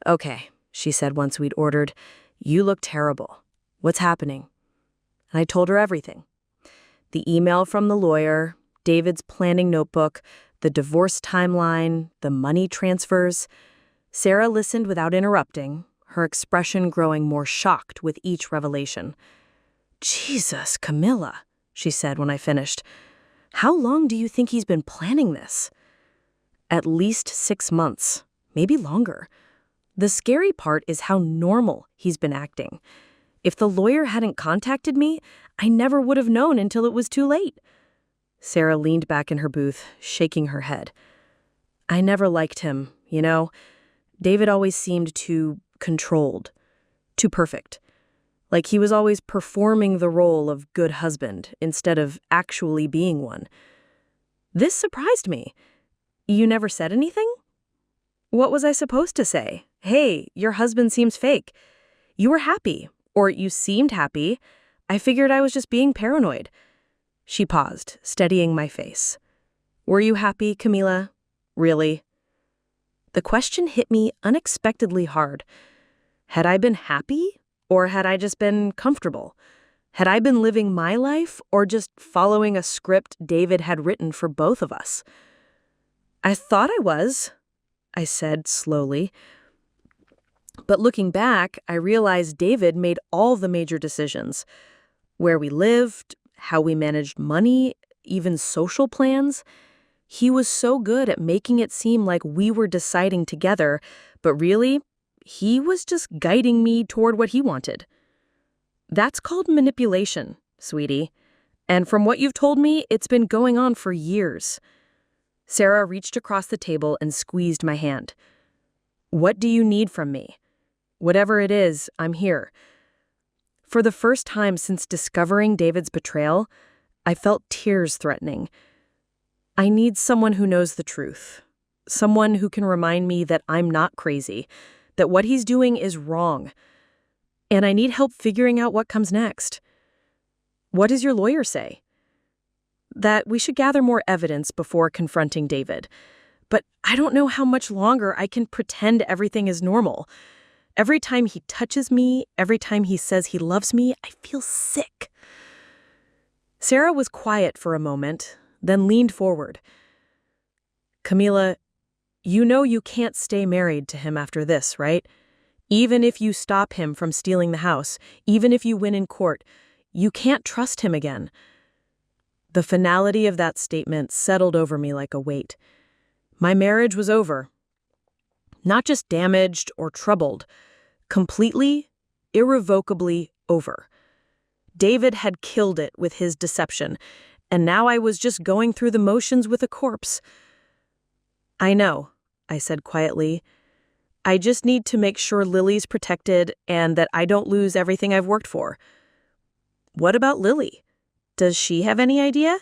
"Okay," she said once we'd ordered, "you look terrible. What's happening?" And I told her everything. The email from the lawyer, David's planning notebook, the divorce timeline, the money transfers. Sarah listened without interrupting, her expression growing more shocked with each revelation. "Jesus, Camilla," she said when I finished. "How long do you think he's been planning this?" "At least 6 months, maybe longer. The scary part is how normal he's been acting. If the lawyer hadn't contacted me, I never would have known until it was too late." Sarah leaned back in her booth, shaking her head. "I never liked him, you know. David always seemed too controlled, too perfect. Like he was always performing the role of good husband instead of actually being one. This surprised me. You never said anything?" "What was I supposed to say? Hey, your husband seems fake. You were happy, or you seemed happy. I figured I was just being paranoid." She paused, steadying my face. "Were you happy, Camila? Really?" The question hit me unexpectedly hard. Had I been happy, or had I just been comfortable? Had I been living my life, or just following a script David had written for both of us? "I thought I was," I said slowly. But looking back, I realized David made all the major decisions. Where we lived, how we managed money, even social plans. He was so good at making it seem like we were deciding together, but really, he was just guiding me toward what he wanted. That's called manipulation, sweetie. And from what you've told me, it's been going on for years. Sarah reached across the table and squeezed my hand. "What do you need from me? Whatever it is, I'm here." For the first time since discovering David's betrayal, I felt tears threatening. I need someone who knows the truth. Someone who can remind me that I'm not crazy, that what he's doing is wrong. And I need help figuring out what comes next. "What does your lawyer say?" "That we should gather more evidence before confronting David. But I don't know how much longer I can pretend everything is normal. Every time he touches me, every time he says he loves me, I feel sick." Sarah was quiet for a moment, then leaned forward. "Camila, you know you can't stay married to him after this, right? Even if you stop him from stealing the house, even if you win in court, you can't trust him again." The finality of that statement settled over me like a weight. My marriage was over. Not just damaged or troubled, completely, irrevocably over. David had killed it with his deception, and now I was just going through the motions with a corpse. "I know," I said quietly. "I just need to make sure Lily's protected and that I don't lose everything I've worked for." "What about Lily? Does she have any idea?"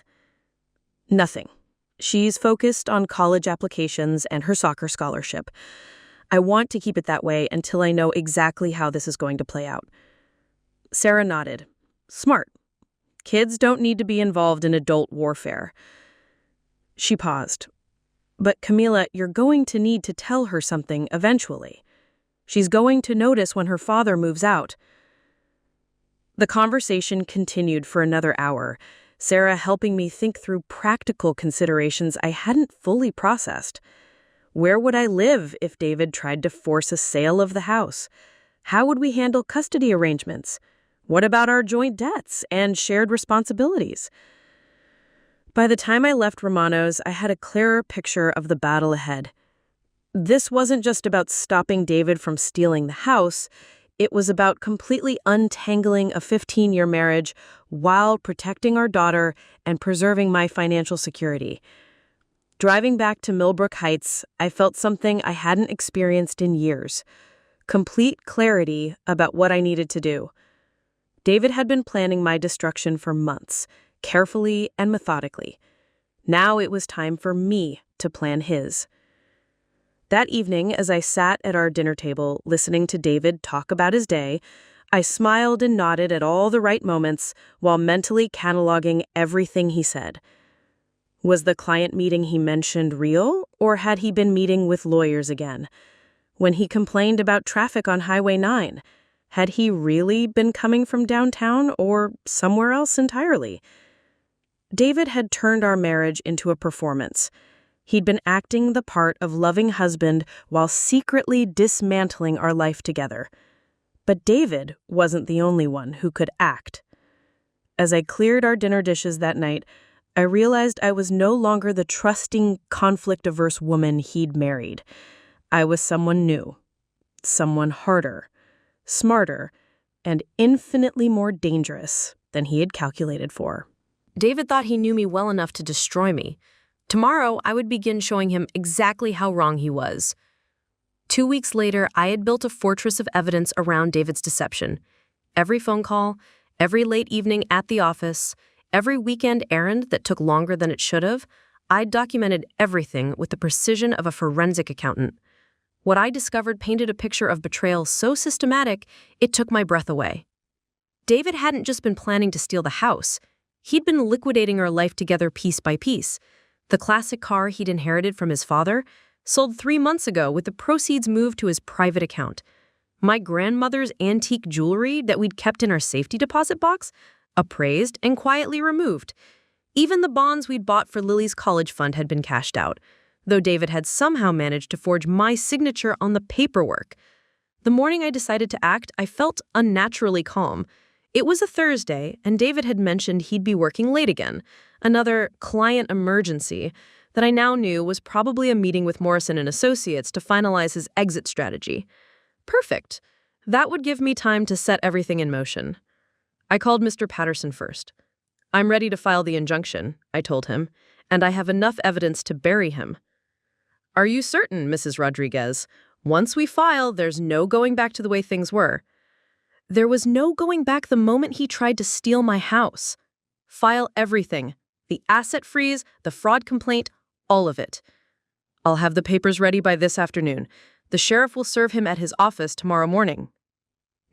"Nothing. She's focused on college applications and her soccer scholarship. I want to keep it that way until I know exactly how this is going to play out." Sarah nodded. "Smart. Kids don't need to be involved in adult warfare." She paused. But Camila, you're going to need to tell her something eventually. She's going to notice when her father moves out. The conversation continued for another hour, Sarah helping me think through practical considerations I hadn't fully processed. Where would I live if David tried to force a sale of the house? How would we handle custody arrangements? What about our joint debts and shared responsibilities? By the time I left Romano's, I had a clearer picture of the battle ahead. This wasn't just about stopping David from stealing the house. It was about completely untangling a 15-year marriage while protecting our daughter and preserving my financial security. Driving back to Millbrook Heights, I felt something I hadn't experienced in years: complete clarity about what I needed to do. David had been planning my destruction for months, carefully and methodically. Now it was time for me to plan his. That evening, as I sat at our dinner table listening to David talk about his day, I smiled and nodded at all the right moments while mentally cataloging everything he said. Was the client meeting he mentioned real, or had he been meeting with lawyers again? When he complained about traffic on Highway 9, had he really been coming from downtown or somewhere else entirely? David had turned our marriage into a performance. He'd been acting the part of loving husband while secretly dismantling our life together. But David wasn't the only one who could act. As I cleared our dinner dishes that night, I realized I was no longer the trusting, conflict-averse woman he'd married. I was someone new, someone harder, smarter, and infinitely more dangerous than he had calculated for. David thought he knew me well enough to destroy me. Tomorrow, I would begin showing him exactly how wrong he was. 2 weeks later, I had built a fortress of evidence around David's deception. Every phone call, every late evening at the office, every weekend errand that took longer than it should have, I'd documented everything with the precision of a forensic accountant. What I discovered painted a picture of betrayal so systematic, it took my breath away. David hadn't just been planning to steal the house. He'd been liquidating our life together piece by piece. The classic car he'd inherited from his father sold 3 months ago with the proceeds moved to his private account. My grandmother's antique jewelry that we'd kept in our safety deposit box, appraised and quietly removed. Even the bonds we'd bought for Lily's college fund had been cashed out, though David had somehow managed to forge my signature on the paperwork. The morning I decided to act, I felt unnaturally calm. It was a Thursday, and David had mentioned he'd be working late again, another client emergency that I now knew was probably a meeting with Morrison and Associates to finalize his exit strategy. Perfect. That would give me time to set everything in motion. I called Mr. Patterson first. "I'm ready to file the injunction," I told him, "and I have enough evidence to bury him." "Are you certain, Mrs. Rodriguez? Once we file, there's no going back to the way things were." There was no going back the moment he tried to steal my house. File everything. The asset freeze, the fraud complaint, all of it. I'll have the papers ready by this afternoon. The sheriff will serve him at his office tomorrow morning.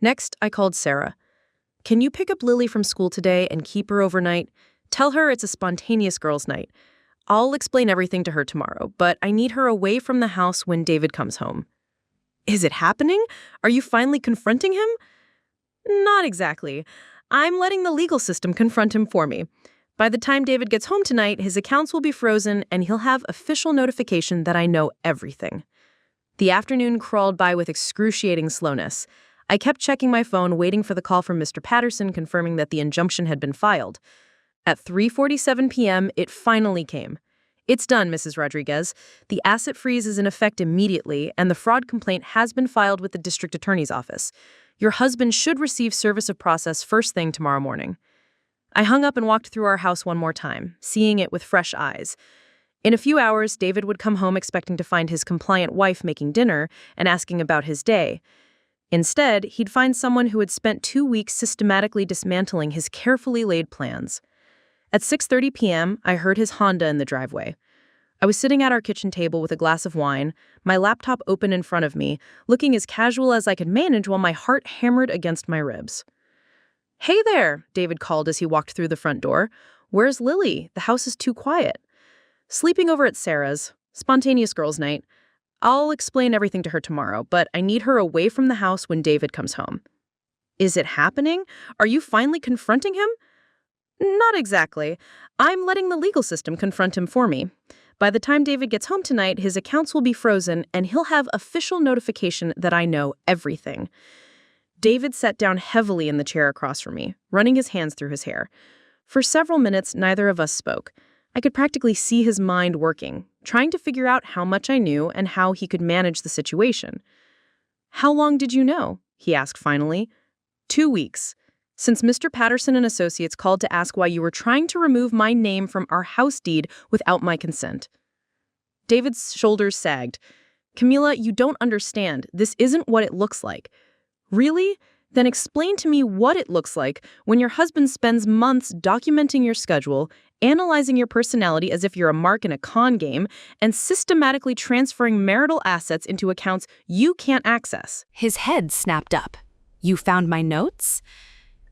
Next, I called Sarah. "Can you pick up Lily from school today and keep her overnight? Tell her it's a spontaneous girls' night. I'll explain everything to her tomorrow, but I need her away from the house when David comes home." "Is it happening? Are you finally confronting him?" "Not exactly. I'm letting the legal system confront him for me. By the time David gets home tonight, his accounts will be frozen and he'll have official notification that I know everything." The afternoon crawled by with excruciating slowness. I kept checking my phone, waiting for the call from Mr. Patterson confirming that the injunction had been filed. At 3:47 p.m., it finally came. "It's done, Mrs. Rodriguez. The asset freeze is in effect immediately, and the fraud complaint has been filed with the district attorney's office. Your husband should receive service of process first thing tomorrow morning." I hung up and walked through our house one more time, seeing it with fresh eyes. In a few hours, David would come home expecting to find his compliant wife making dinner and asking about his day. Instead, he'd find someone who had spent 2 weeks systematically dismantling his carefully laid plans. At 6:30 p.m., I heard his Honda in the driveway. I was sitting at our kitchen table with a glass of wine, my laptop open in front of me, looking as casual as I could manage while my heart hammered against my ribs. "Hey there," David called as he walked through the front door. "Where's Lily? The house is too quiet." "Sleeping over at Sarah's. Spontaneous girls' night. I'll explain everything to her tomorrow, but I need her away from the house when David comes home. Is it happening? Are you finally confronting him? Not exactly. I'm letting the legal system confront him for me. By the time David gets home tonight, his accounts will be frozen and he'll have official notification that I know everything. David sat down heavily in the chair across from me, running his hands through his hair. For several minutes, neither of us spoke. I could practically see his mind working, trying to figure out how much I knew and how he could manage the situation. "How long did you know?" he asked finally. 2 weeks. Since Mr. Patterson and Associates called to ask why you were trying to remove my name from our house deed without my consent. David's shoulders sagged. "Camila, you don't understand. This isn't what it looks like." "Really? Then explain to me what it looks like when your husband spends months documenting your schedule, analyzing your personality as if you're a mark in a con game, and systematically transferring marital assets into accounts you can't access." His head snapped up. "You found my notes?"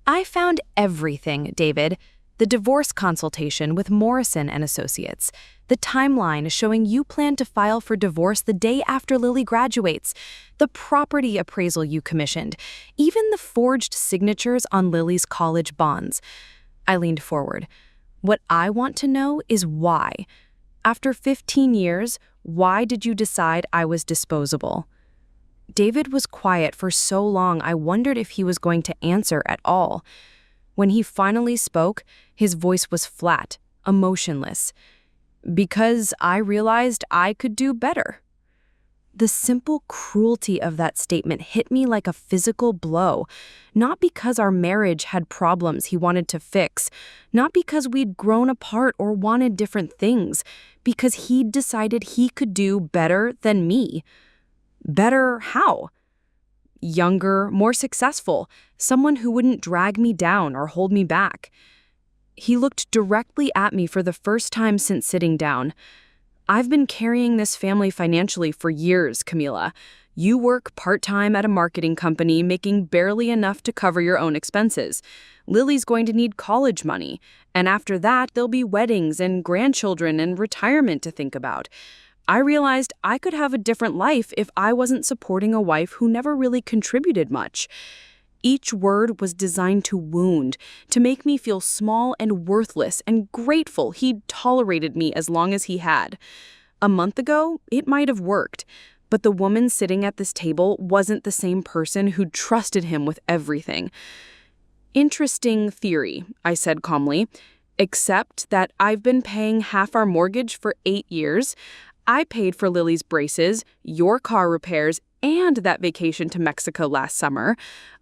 "I found everything, David. The divorce consultation with Morrison and Associates, the timeline showing you plan to file for divorce the day after Lily graduates, the property appraisal you commissioned, even the forged signatures on Lily's college bonds." I leaned forward. "What I want to know is why. After 15 years, why did you decide I was disposable?" David was quiet for so long I wondered if he was going to answer at all. When he finally spoke, his voice was flat, emotionless. "Because I realized I could do better." The simple cruelty of that statement hit me like a physical blow, not because our marriage had problems he wanted to fix, not because we'd grown apart or wanted different things, because he'd decided he could do better than me. Better how? Younger, more successful, someone who wouldn't drag me down or hold me back. He looked directly at me for the first time since sitting down. "I've been carrying this family financially for years, Camila. You work part-time at a marketing company, making barely enough to cover your own expenses. Lily's going to need college money, and after that, there'll be weddings and grandchildren and retirement to think about. I realized I could have a different life if I wasn't supporting a wife who never really contributed much." Each word was designed to wound, to make me feel small and worthless and grateful he'd tolerated me as long as he had. A month ago, it might have worked, but the woman sitting at this table wasn't the same person who'd trusted him with everything. "Interesting theory," I said calmly, "except that I've been paying half our mortgage for 8 years. I paid for Lily's braces, your car repairs, and that vacation to Mexico last summer.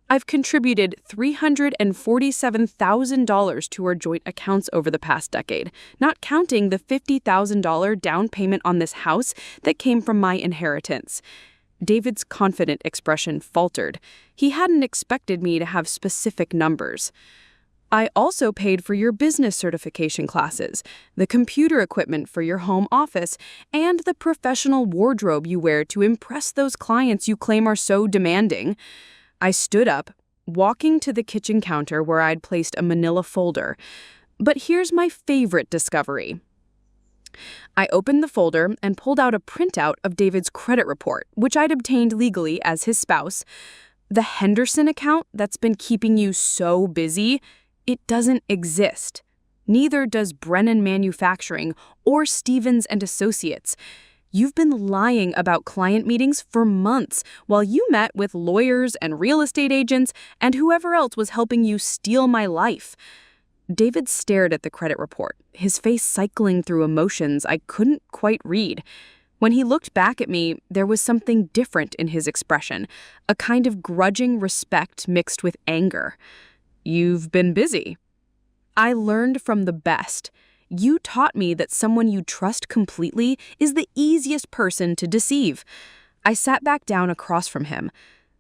I've contributed $347,000 to our joint accounts over the past decade, not counting the $50,000 down payment on this house that came from my inheritance." David's confident expression faltered. He hadn't expected me to have specific numbers. "I also paid for your business certification classes, the computer equipment for your home office, and the professional wardrobe you wear to impress those clients you claim are so demanding." I stood up, walking to the kitchen counter where I'd placed a manila folder. But here's my favorite discovery. I opened the folder and pulled out a printout of David's credit report, which I'd obtained legally as his spouse. "The Henderson account that's been keeping you so busy, it doesn't exist. Neither does Brennan Manufacturing or Stevens and Associates. You've been lying about client meetings for months while you met with lawyers and real estate agents and whoever else was helping you steal my life." David stared at the credit report, his face cycling through emotions I couldn't quite read. When he looked back at me, there was something different in his expression, a kind of grudging respect mixed with anger. "You've been busy." "I learned from the best. You taught me that someone you trust completely is the easiest person to deceive." I sat back down across from him.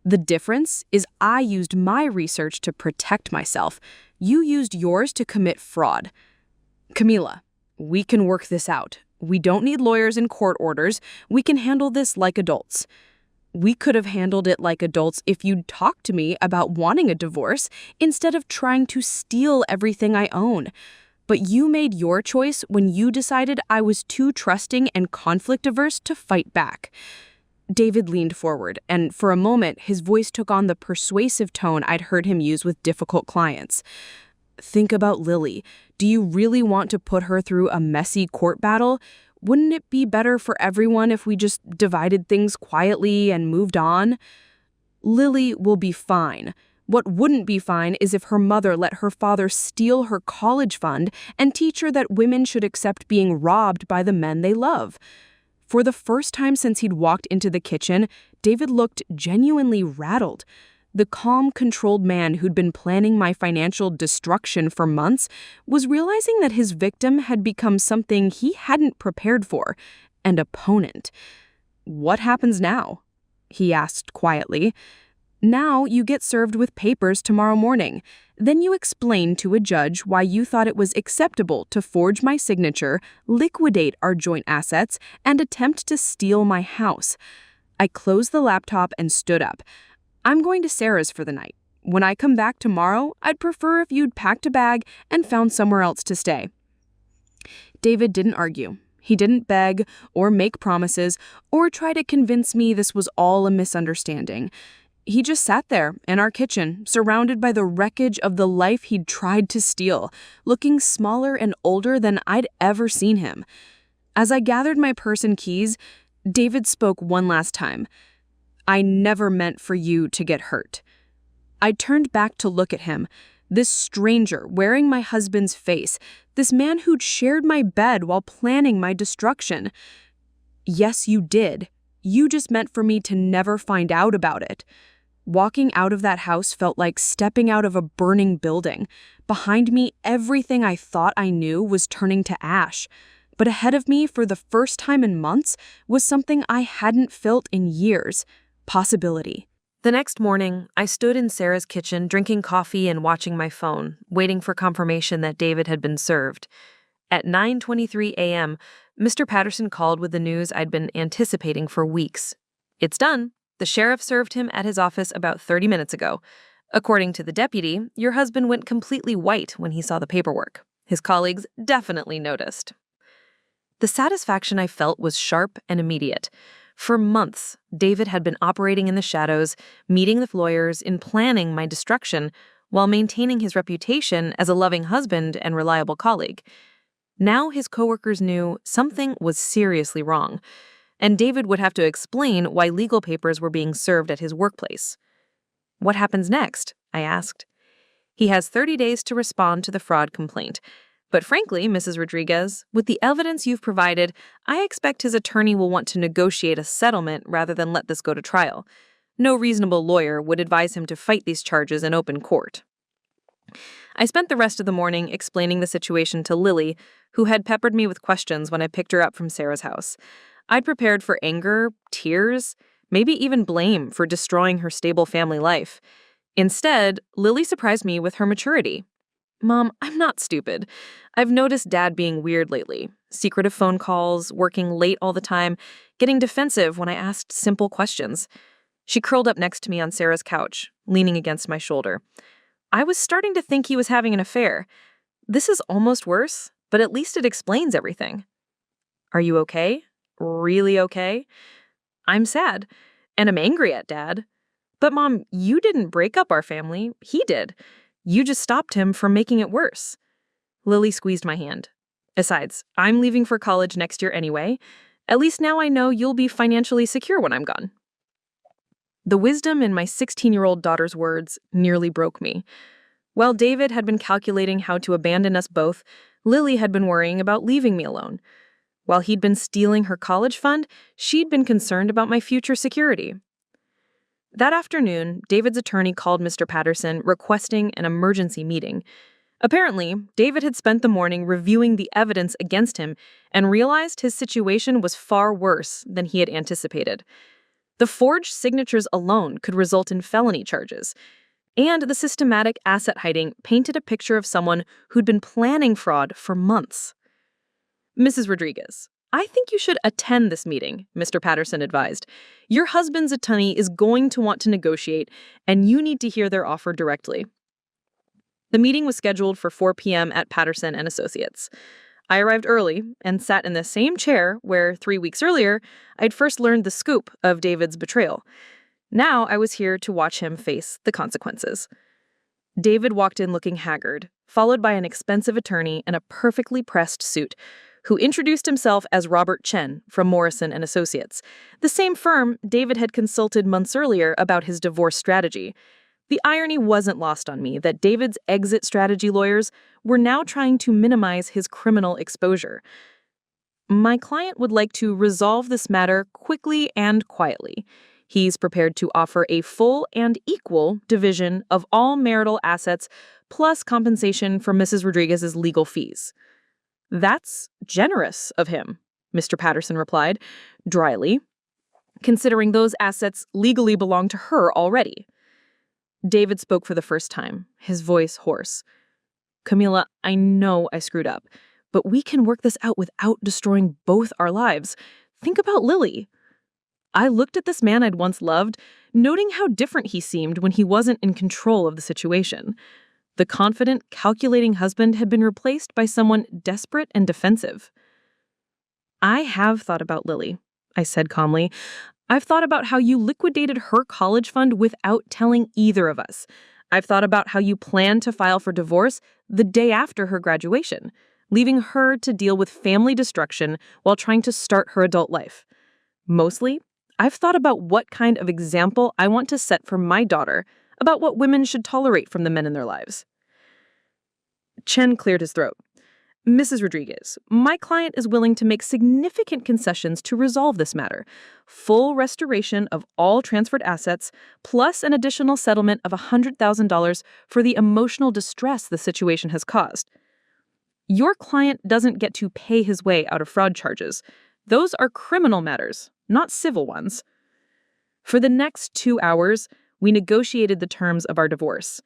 "The difference is I used my research to protect myself. You used yours to commit fraud." "Camila, we can work this out. We don't need lawyers and court orders. We can handle this like adults." "We could have handled it like adults if you'd talked to me about wanting a divorce instead of trying to steal everything I own." But you made your choice when you decided I was too trusting and conflict-averse to fight back." David leaned forward, and for a moment, his voice took on the persuasive tone I'd heard him use with difficult clients. "Think about Lily. Do you really want to put her through a messy court battle? Wouldn't it be better for everyone if we just divided things quietly and moved on? Lily will be fine. What wouldn't be fine is if her mother let her father steal her college fund and teach her that women should accept being robbed by the men they love." For the first time since he'd walked into the kitchen, David looked genuinely rattled. The calm, controlled man who'd been planning my financial destruction for months was realizing that his victim had become something he hadn't prepared for, an opponent. "What happens now?" he asked quietly. "Now you get served with papers tomorrow morning. Then you explain to a judge why you thought it was acceptable to forge my signature, liquidate our joint assets, and attempt to steal my house." I closed the laptop and stood up. "I'm going to Sarah's for the night. When I come back tomorrow, I'd prefer if you'd packed a bag and found somewhere else to stay." David didn't argue. He didn't beg or make promises or try to convince me this was all a misunderstanding. He just sat there in our kitchen, surrounded by the wreckage of the life he'd tried to steal, looking smaller and older than I'd ever seen him. As I gathered my purse and keys, David spoke one last time. "I never meant for you to get hurt." I turned back to look at him, this stranger wearing my husband's face, this man who'd shared my bed while planning my destruction. "Yes, you did. You just meant for me to never find out about it." Walking out of that house felt like stepping out of a burning building. Behind me, everything I thought I knew was turning to ash. But ahead of me, for the first time in months, was something I hadn't felt in years: possibility. The next morning, I stood in Sarah's kitchen drinking coffee and watching my phone, waiting for confirmation that David had been served. At 9:23 a.m., Mr. Patterson called with the news I'd been anticipating for weeks. "It's done. The sheriff served him at his office about 30 minutes ago. According to the deputy, your husband went completely white when he saw the paperwork. His colleagues definitely noticed." The satisfaction I felt was sharp and immediate. For months, David had been operating in the shadows, meeting with lawyers, and planning my destruction, while maintaining his reputation as a loving husband and reliable colleague. Now his coworkers knew something was seriously wrong, and David would have to explain why legal papers were being served at his workplace. "What happens next?" I asked. "He has 30 days to respond to the fraud complaint. But frankly, Mrs. Rodriguez, with the evidence you've provided, I expect his attorney will want to negotiate a settlement rather than let this go to trial. No reasonable lawyer would advise him to fight these charges in open court." I spent the rest of the morning explaining the situation to Lily, who had peppered me with questions when I picked her up from Sarah's house. I'd prepared for anger, tears, maybe even blame for destroying her stable family life. Instead, Lily surprised me with her maturity. "Mom, I'm not stupid. I've noticed Dad being weird lately. Secretive phone calls, working late all the time, getting defensive when I asked simple questions." She curled up next to me on Sarah's couch, leaning against my shoulder. "I was starting to think he was having an affair. This is almost worse, but at least it explains everything." "Are you okay? Really okay?" "I'm sad, and I'm angry at Dad." "But Mom, you didn't break up our family. He did. You just stopped him from making it worse." Lily squeezed my hand. "Besides, I'm leaving for college next year anyway. At least now I know you'll be financially secure when I'm gone." The wisdom in my 16-year-old daughter's words nearly broke me. While David had been calculating how to abandon us both, Lily had been worrying about leaving me alone. While he'd been stealing her college fund, she'd been concerned about my future security. That afternoon, David's attorney called Mr. Patterson requesting an emergency meeting. Apparently, David had spent the morning reviewing the evidence against him and realized his situation was far worse than he had anticipated. The forged signatures alone could result in felony charges, and the systematic asset hiding painted a picture of someone who'd been planning fraud for months. "Mrs. Rodriguez, I think you should attend this meeting," Mr. Patterson advised. "Your husband's attorney is going to want to negotiate, and you need to hear their offer directly." The meeting was scheduled for 4 p.m. at Patterson and Associates. I arrived early and sat in the same chair where 3 weeks earlier I'd first learned the scoop of David's betrayal. Now I was here to watch him face the consequences. David walked in looking haggard, followed by an expensive attorney in a perfectly pressed suit, who introduced himself as Robert Chen from Morrison and Associates, the same firm David had consulted months earlier about his divorce strategy. The irony wasn't lost on me that David's exit strategy lawyers were now trying to minimize his criminal exposure. My client would like to resolve this matter quickly and quietly. He's prepared to offer a full and equal division of all marital assets plus compensation for Mrs. Rodriguez's legal fees. That's generous of him, Mr. Patterson replied, dryly, considering those assets legally belong to her already. David spoke for the first time, his voice hoarse. Camila, I know I screwed up, but we can work this out without destroying both our lives. Think about Lily. I looked at this man I'd once loved, noting how different he seemed when he wasn't in control of the situation. The confident, calculating husband had been replaced by someone desperate and defensive. I have thought about Lily, I said calmly. I've thought about how you liquidated her college fund without telling either of us. I've thought about how you planned to file for divorce the day after her graduation, leaving her to deal with family destruction while trying to start her adult life. Mostly, I've thought about what kind of example I want to set for my daughter about what women should tolerate from the men in their lives. Chen cleared his throat. Mrs. Rodriguez, my client is willing to make significant concessions to resolve this matter. Full restoration of all transferred assets, plus an additional settlement of $100,000 for the emotional distress the situation has caused. Your client doesn't get to pay his way out of fraud charges. Those are criminal matters, not civil ones. For the next 2 hours, we negotiated the terms of our divorce.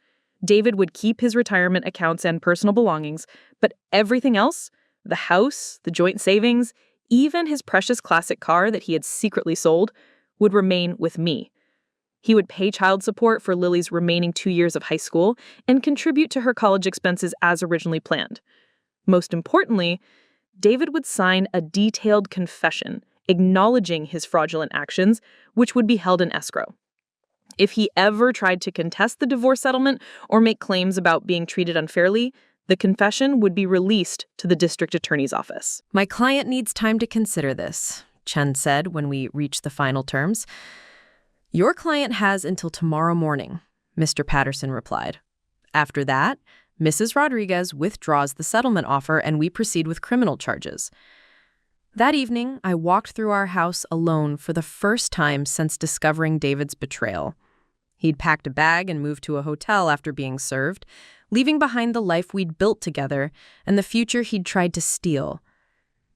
David would keep his retirement accounts and personal belongings, but everything else, the house, the joint savings, even his precious classic car that he had secretly sold, would remain with me. He would pay child support for Lily's remaining 2 years of high school and contribute to her college expenses as originally planned. Most importantly, David would sign a detailed confession acknowledging his fraudulent actions, which would be held in escrow. If he ever tried to contest the divorce settlement or make claims about being treated unfairly, the confession would be released to the district attorney's office. My client needs time to consider this, Chen said when we reached the final terms. Your client has until tomorrow morning, Mr. Patterson replied. After that, Mrs. Rodriguez withdraws the settlement offer and we proceed with criminal charges. That evening, I walked through our house alone for the first time since discovering David's betrayal. He'd packed a bag and moved to a hotel after being served, leaving behind the life we'd built together and the future he'd tried to steal.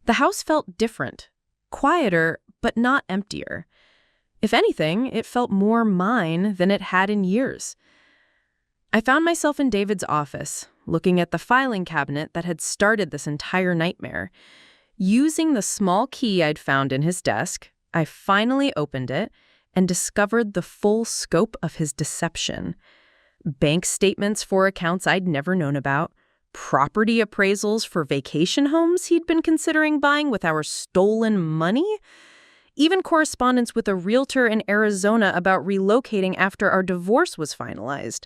The house felt different, quieter, but not emptier. If anything, it felt more mine than it had in years. I found myself in David's office, looking at the filing cabinet that had started this entire nightmare. Using the small key I'd found in his desk, I finally opened it and discovered the full scope of his deception. Bank statements for accounts I'd never known about, property appraisals for vacation homes he'd been considering buying with our stolen money, even correspondence with a realtor in Arizona about relocating after our divorce was finalized.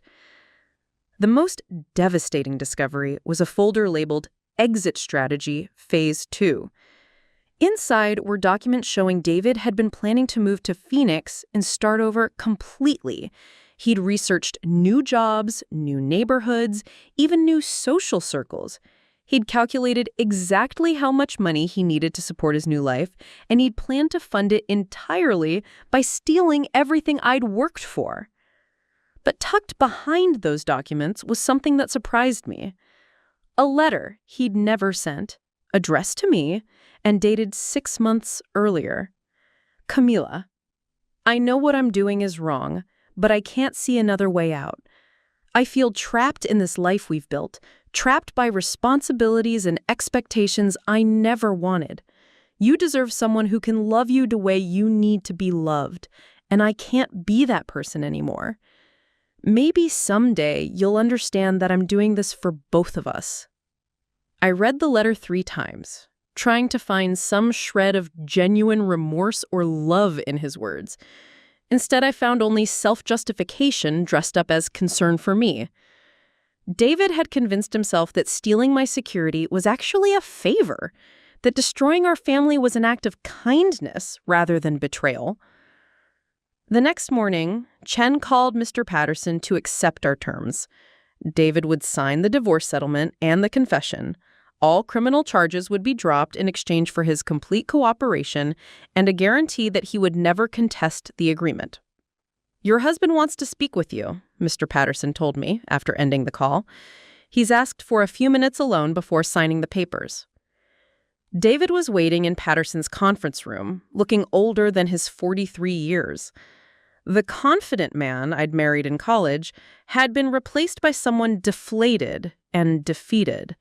The most devastating discovery was a folder labeled Exit Strategy Phase 2. Inside were documents showing David had been planning to move to Phoenix and start over completely. He'd researched new jobs, new neighborhoods, even new social circles. He'd calculated exactly how much money he needed to support his new life, and he'd planned to fund it entirely by stealing everything I'd worked for. But tucked behind those documents was something that surprised me. A letter he'd never sent, addressed to me, and dated 6 months earlier. Camila, I know what I'm doing is wrong, but I can't see another way out. I feel trapped in this life we've built, trapped by responsibilities and expectations I never wanted. You deserve someone who can love you the way you need to be loved, and I can't be that person anymore. Maybe someday you'll understand that I'm doing this for both of us. I read the letter 3 times, trying to find some shred of genuine remorse or love in his words. Instead, I found only self-justification dressed up as concern for me. David had convinced himself that stealing my security was actually a favor, that destroying our family was an act of kindness rather than betrayal. The next morning, Chen called Mr. Patterson to accept our terms. David would sign the divorce settlement and the confession. All criminal charges would be dropped in exchange for his complete cooperation and a guarantee that he would never contest the agreement. "Your husband wants to speak with you," Mr. Patterson told me after ending the call. "He's asked for a few minutes alone before signing the papers." David was waiting in Patterson's conference room, looking older than his 43 years. The confident man I'd married in college had been replaced by someone deflated and defeated.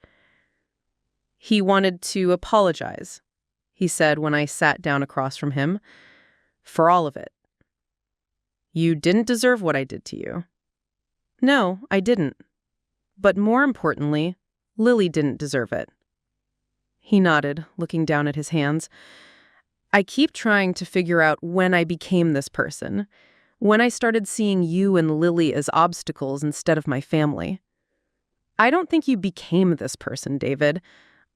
"He wanted to apologize," he said when I sat down across from him, "for all of it. You didn't deserve what I did to you." "No, I didn't. But more importantly, Lily didn't deserve it." He nodded, looking down at his hands. "I keep trying to figure out when I became this person, when I started seeing you and Lily as obstacles instead of my family. I don't think you became this person, David.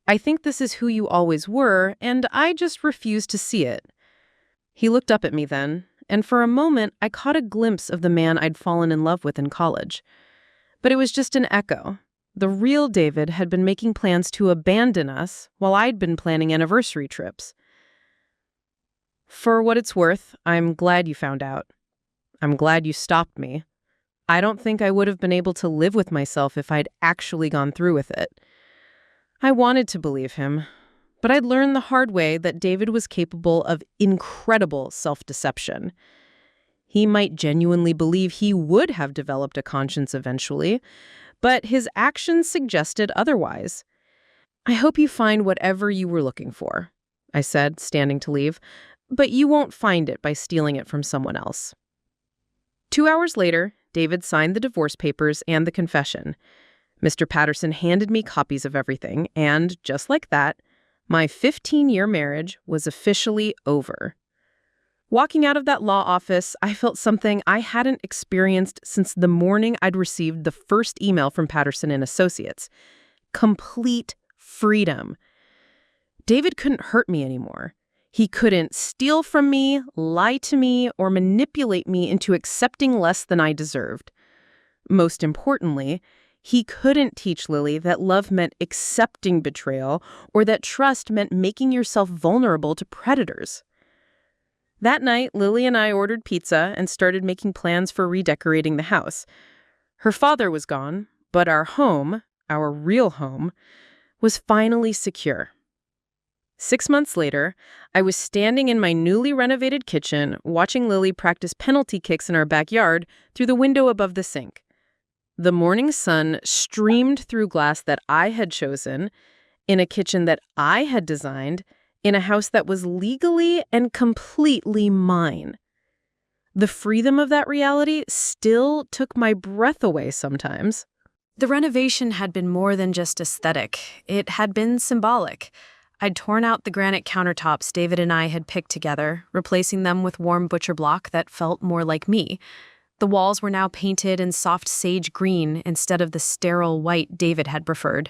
I think this is who you always were, and I just refuse to see it." He looked up at me then, and for a moment I caught a glimpse of the man I'd fallen in love with in college. But it was just an echo. The real David had been making plans to abandon us while I'd been planning anniversary trips. "For what it's worth, I'm glad you found out. I'm glad you stopped me. I don't think I would have been able to live with myself if I'd actually gone through with it." I wanted to believe him, but I'd learned the hard way that David was capable of incredible self-deception. He might genuinely believe he would have developed a conscience eventually, but his actions suggested otherwise. "I hope you find whatever you were looking for," I said, standing to leave, "but you won't find it by stealing it from someone else." 2 hours later, David signed the divorce papers and the confession. Mr. Patterson handed me copies of everything, and just like that, my 15-year marriage was officially over. Walking out of that law office, I felt something I hadn't experienced since the morning I'd received the first email from Patterson and Associates. Complete freedom. David couldn't hurt me anymore. He couldn't steal from me, lie to me, or manipulate me into accepting less than I deserved. Most importantly, he couldn't teach Lily that love meant accepting betrayal or that trust meant making yourself vulnerable to predators. That night, Lily and I ordered pizza and started making plans for redecorating the house. Her father was gone, but our home, our real home, was finally secure. 6 months later, I was standing in my newly renovated kitchen watching Lily practice penalty kicks in our backyard through the window above the sink. The morning sun streamed through glass that I had chosen, in a kitchen that I had designed, in a house that was legally and completely mine. The freedom of that reality still took my breath away sometimes. The renovation had been more than just aesthetic. It had been symbolic. I'd torn out the granite countertops David and I had picked together, replacing them with warm butcher block that felt more like me. The walls were now painted in soft sage green instead of the sterile white David had preferred.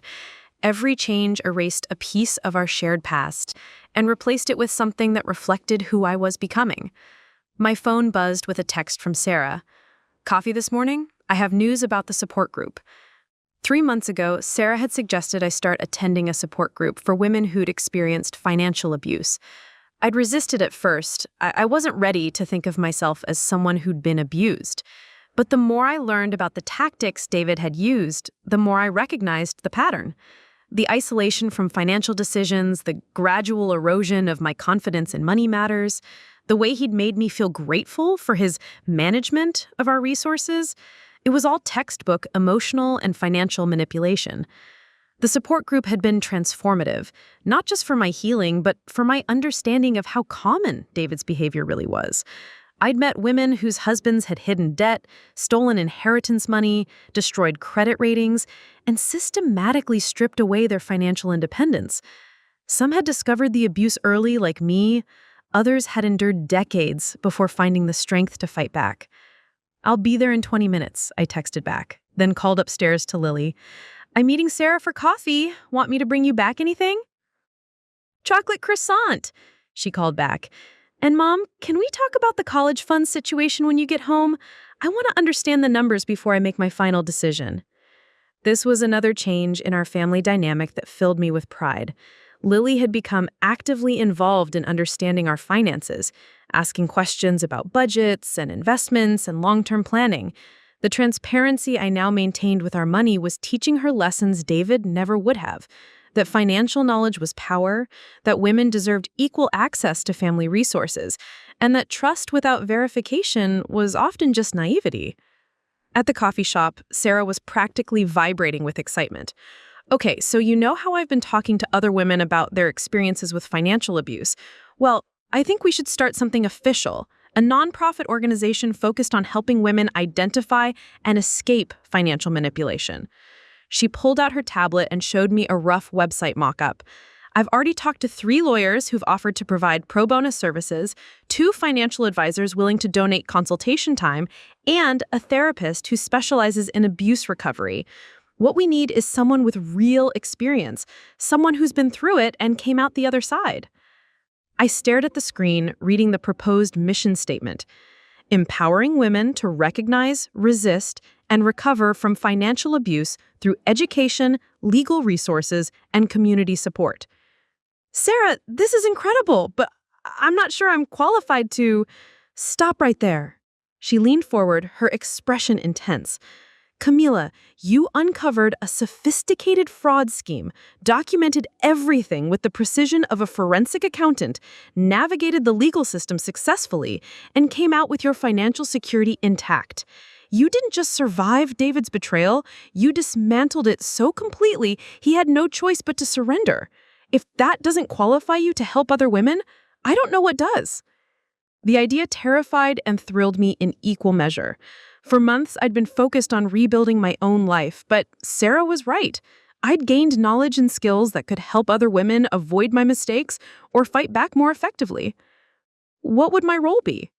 Every change erased a piece of our shared past and replaced it with something that reflected who I was becoming. My phone buzzed with a text from Sarah. "Coffee this morning? I have news about the support group." 3 months ago, Sarah had suggested I start attending a support group for women who'd experienced financial abuse. I'd resisted at first. I wasn't ready to think of myself as someone who'd been abused. But the more I learned about the tactics David had used, the more I recognized the pattern. The isolation from financial decisions, the gradual erosion of my confidence in money matters, the way he'd made me feel grateful for his management of our resources, it was all textbook emotional and financial manipulation. The support group had been transformative, not just for my healing, but for my understanding of how common David's behavior really was. I'd met women whose husbands had hidden debt, stolen inheritance money, destroyed credit ratings, and systematically stripped away their financial independence. Some had discovered the abuse early, like me. Others had endured decades before finding the strength to fight back. "I'll be there in 20 minutes, I texted back, then called upstairs to Lily. "I'm meeting Sarah for coffee. Want me to bring you back anything?" "Chocolate croissant," she called back. "And Mom, can we talk about the college fund situation when you get home? I want to understand the numbers before I make my final decision." This was another change in our family dynamic that filled me with pride. Lily had become actively involved in understanding our finances, asking questions about budgets and investments and long-term planning. The transparency I now maintained with our money was teaching her lessons David never would have. That financial knowledge was power, that women deserved equal access to family resources, and that trust without verification was often just naivety. At the coffee shop, Sarah was practically vibrating with excitement. "Okay, so you know how I've been talking to other women about their experiences with financial abuse? Well, I think we should start something official, a nonprofit organization focused on helping women identify and escape financial manipulation." She pulled out her tablet and showed me a rough website mock-up. "I've already talked to 3 lawyers who've offered to provide pro bono services, 2 financial advisors willing to donate consultation time, and a therapist who specializes in abuse recovery. What we need is someone with real experience, someone who's been through it and came out the other side." I stared at the screen, reading the proposed mission statement. "Empowering women to recognize, resist, and recover from financial abuse through education, legal resources, and community support." "Sarah, this is incredible, but I'm not sure I'm qualified to—" "Stop right there." She leaned forward, her expression intense. "Camila, you uncovered a sophisticated fraud scheme, documented everything with the precision of a forensic accountant, navigated the legal system successfully, and came out with your financial security intact. You didn't just survive David's betrayal, you dismantled it so completely he had no choice but to surrender. If that doesn't qualify you to help other women, I don't know what does." The idea terrified and thrilled me in equal measure. For months, I'd been focused on rebuilding my own life, but Sarah was right. I'd gained knowledge and skills that could help other women avoid my mistakes or fight back more effectively. What would my role be?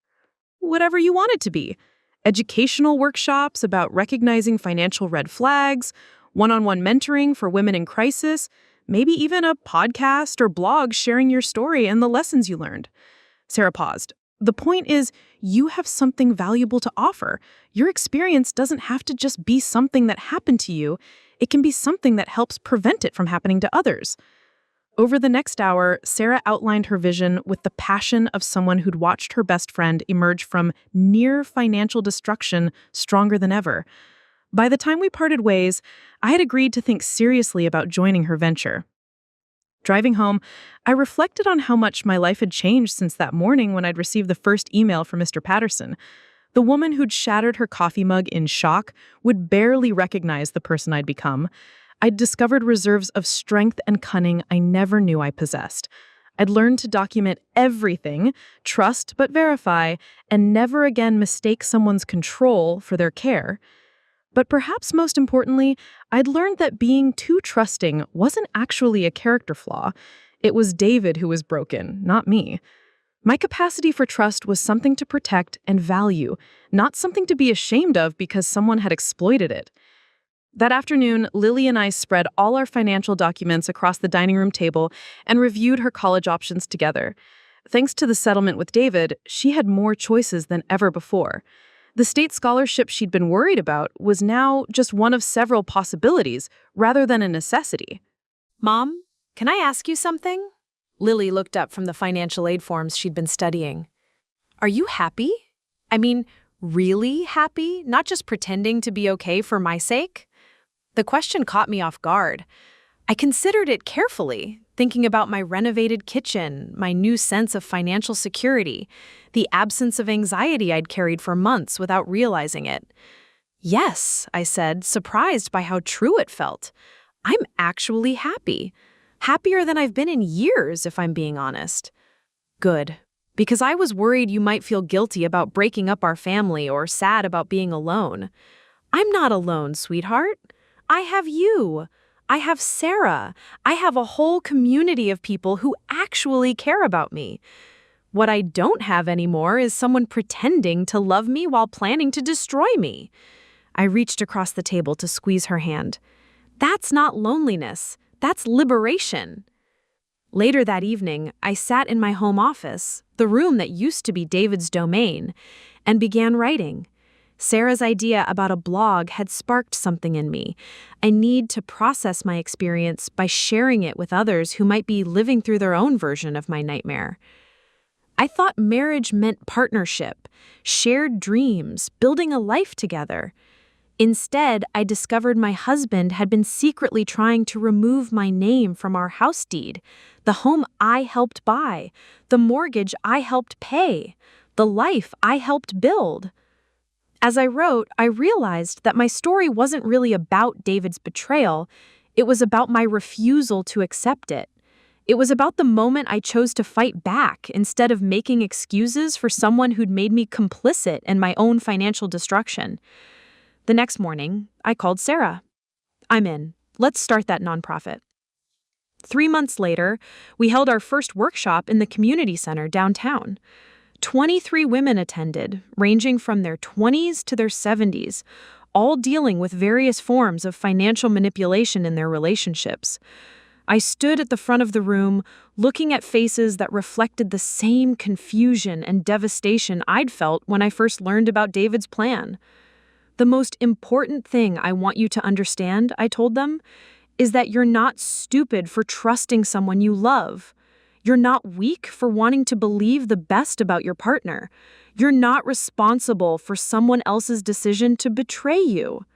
Whatever you want it to be. Educational workshops about recognizing financial red flags, one-on-one mentoring for women in crisis, maybe even a podcast or blog sharing your story and the lessons you learned. Sarah paused. "The point is, you have something valuable to offer. Your experience doesn't have to just be something that happened to you. It can be something that helps prevent it from happening to others." Over the next hour, Sarah outlined her vision with the passion of someone who'd watched her best friend emerge from near financial destruction stronger than ever. By the time we parted ways, I had agreed to think seriously about joining her venture. Driving home, I reflected on how much my life had changed since that morning when I'd received the first email from Mr. Patterson. The woman who'd shattered her coffee mug in shock would barely recognize the person I'd become. I'd discovered reserves of strength and cunning I never knew I possessed. I'd learned to document everything, trust but verify, and never again mistake someone's control for their care. But perhaps most importantly, I'd learned that being too trusting wasn't actually a character flaw. It was David who was broken, not me. My capacity for trust was something to protect and value, not something to be ashamed of because someone had exploited it. That afternoon, Lily and I spread all our financial documents across the dining room table and reviewed her college options together. Thanks to the settlement with David, she had more choices than ever before. The state scholarship she'd been worried about was now just one of several possibilities, rather than a necessity. "Mom, can I ask you something?" Lily looked up from the financial aid forms she'd been studying. "Are you happy? I mean, really happy? Not just pretending to be okay for my sake?" The question caught me off guard. I considered it carefully, thinking about my renovated kitchen, my new sense of financial security, the absence of anxiety I'd carried for months without realizing it. "Yes," I said, surprised by how true it felt. "I'm actually happy. Happier than I've been in years, if I'm being honest." "Good." Because I was worried you might feel guilty about breaking up our family or sad about being alone. I'm not alone, sweetheart. I have you. I have Sarah. I have a whole community of people who actually care about me. What I don't have anymore is someone pretending to love me while planning to destroy me. I reached across the table to squeeze her hand. That's not loneliness. That's liberation. Later that evening, I sat in my home office, the room that used to be David's domain, and began writing. Sarah's idea about a blog had sparked something in me. I need to process my experience by sharing it with others who might be living through their own version of my nightmare. I thought marriage meant partnership, shared dreams, building a life together. Instead, I discovered my husband had been secretly trying to remove my name from our house deed, the home I helped buy, the mortgage I helped pay, the life I helped build. As I wrote, I realized that my story wasn't really about David's betrayal. It was about my refusal to accept it. It was about the moment I chose to fight back instead of making excuses for someone who'd made me complicit in my own financial destruction. The next morning, I called Sarah. I'm in. Let's start that nonprofit. 3 months later, we held our first workshop in the community center downtown. 23 women attended, ranging from their 20s to their 70s, all dealing with various forms of financial manipulation in their relationships. I stood at the front of the room, looking at faces that reflected the same confusion and devastation I'd felt when I first learned about David's plan. The most important thing I want you to understand, I told them, is that you're not stupid for trusting someone you love. You're not weak for wanting to believe the best about your partner. You're not responsible for someone else's decision to betray you.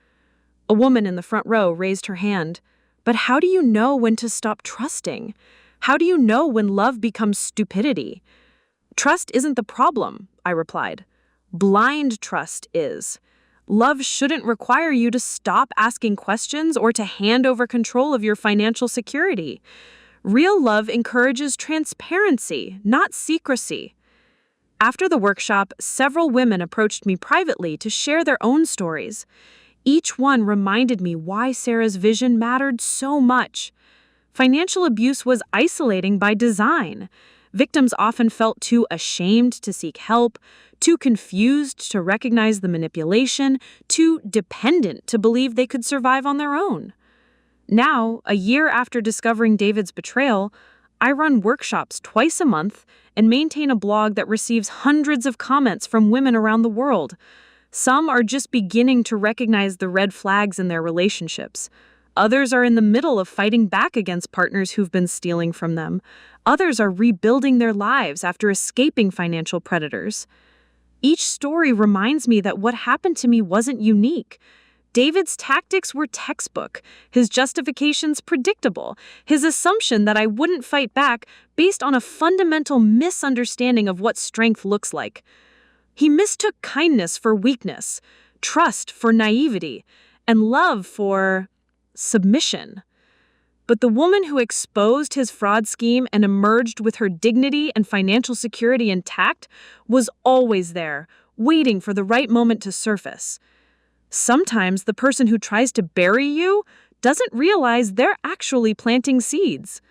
A woman in the front row raised her hand. But how do you know when to stop trusting? How do you know when love becomes stupidity? Trust isn't the problem, I replied. Blind trust is. Love shouldn't require you to stop asking questions or to hand over control of your financial security. Real love encourages transparency, not secrecy. After the workshop, several women approached me privately to share their own stories. Each one reminded me why Sarah's vision mattered so much. Financial abuse was isolating by design. Victims often felt too ashamed to seek help, too confused to recognize the manipulation, too dependent to believe they could survive on their own. Now, a year after discovering David's betrayal, I run workshops twice a month and maintain a blog that receives hundreds of comments from women around the world. Some are just beginning to recognize the red flags in their relationships. Others are in the middle of fighting back against partners who've been stealing from them. Others are rebuilding their lives after escaping financial predators. Each story reminds me that what happened to me wasn't unique. David's tactics were textbook, his justifications predictable, his assumption that I wouldn't fight back based on a fundamental misunderstanding of what strength looks like. He mistook kindness for weakness, trust for naivety, and love for submission. But the woman who exposed his fraud scheme and emerged with her dignity and financial security intact was always there, waiting for the right moment to surface. Sometimes the person who tries to bury you doesn't realize they're actually planting seeds.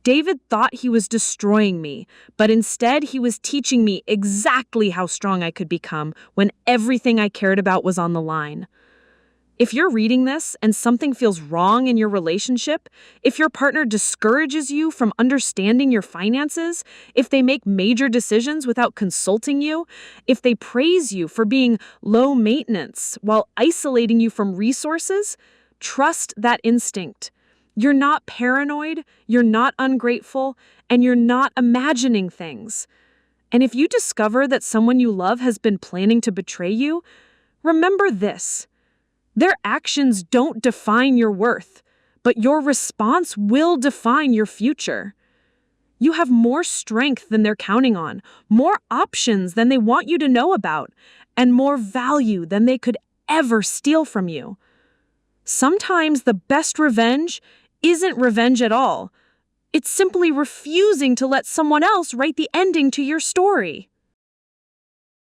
David thought he was destroying me, but instead he was teaching me exactly how strong I could become when everything I cared about was on the line. If you're reading this and something feels wrong in your relationship, if your partner discourages you from understanding your finances, if they make major decisions without consulting you, if they praise you for being low maintenance while isolating you from resources, trust that instinct. You're not paranoid, you're not ungrateful, and you're not imagining things. And if you discover that someone you love has been planning to betray you, remember this. Their actions don't define your worth, but your response will define your future. You have more strength than they're counting on, more options than they want you to know about, and more value than they could ever steal from you. Sometimes the best revenge isn't revenge at all. It's simply refusing to let someone else write the ending to your story.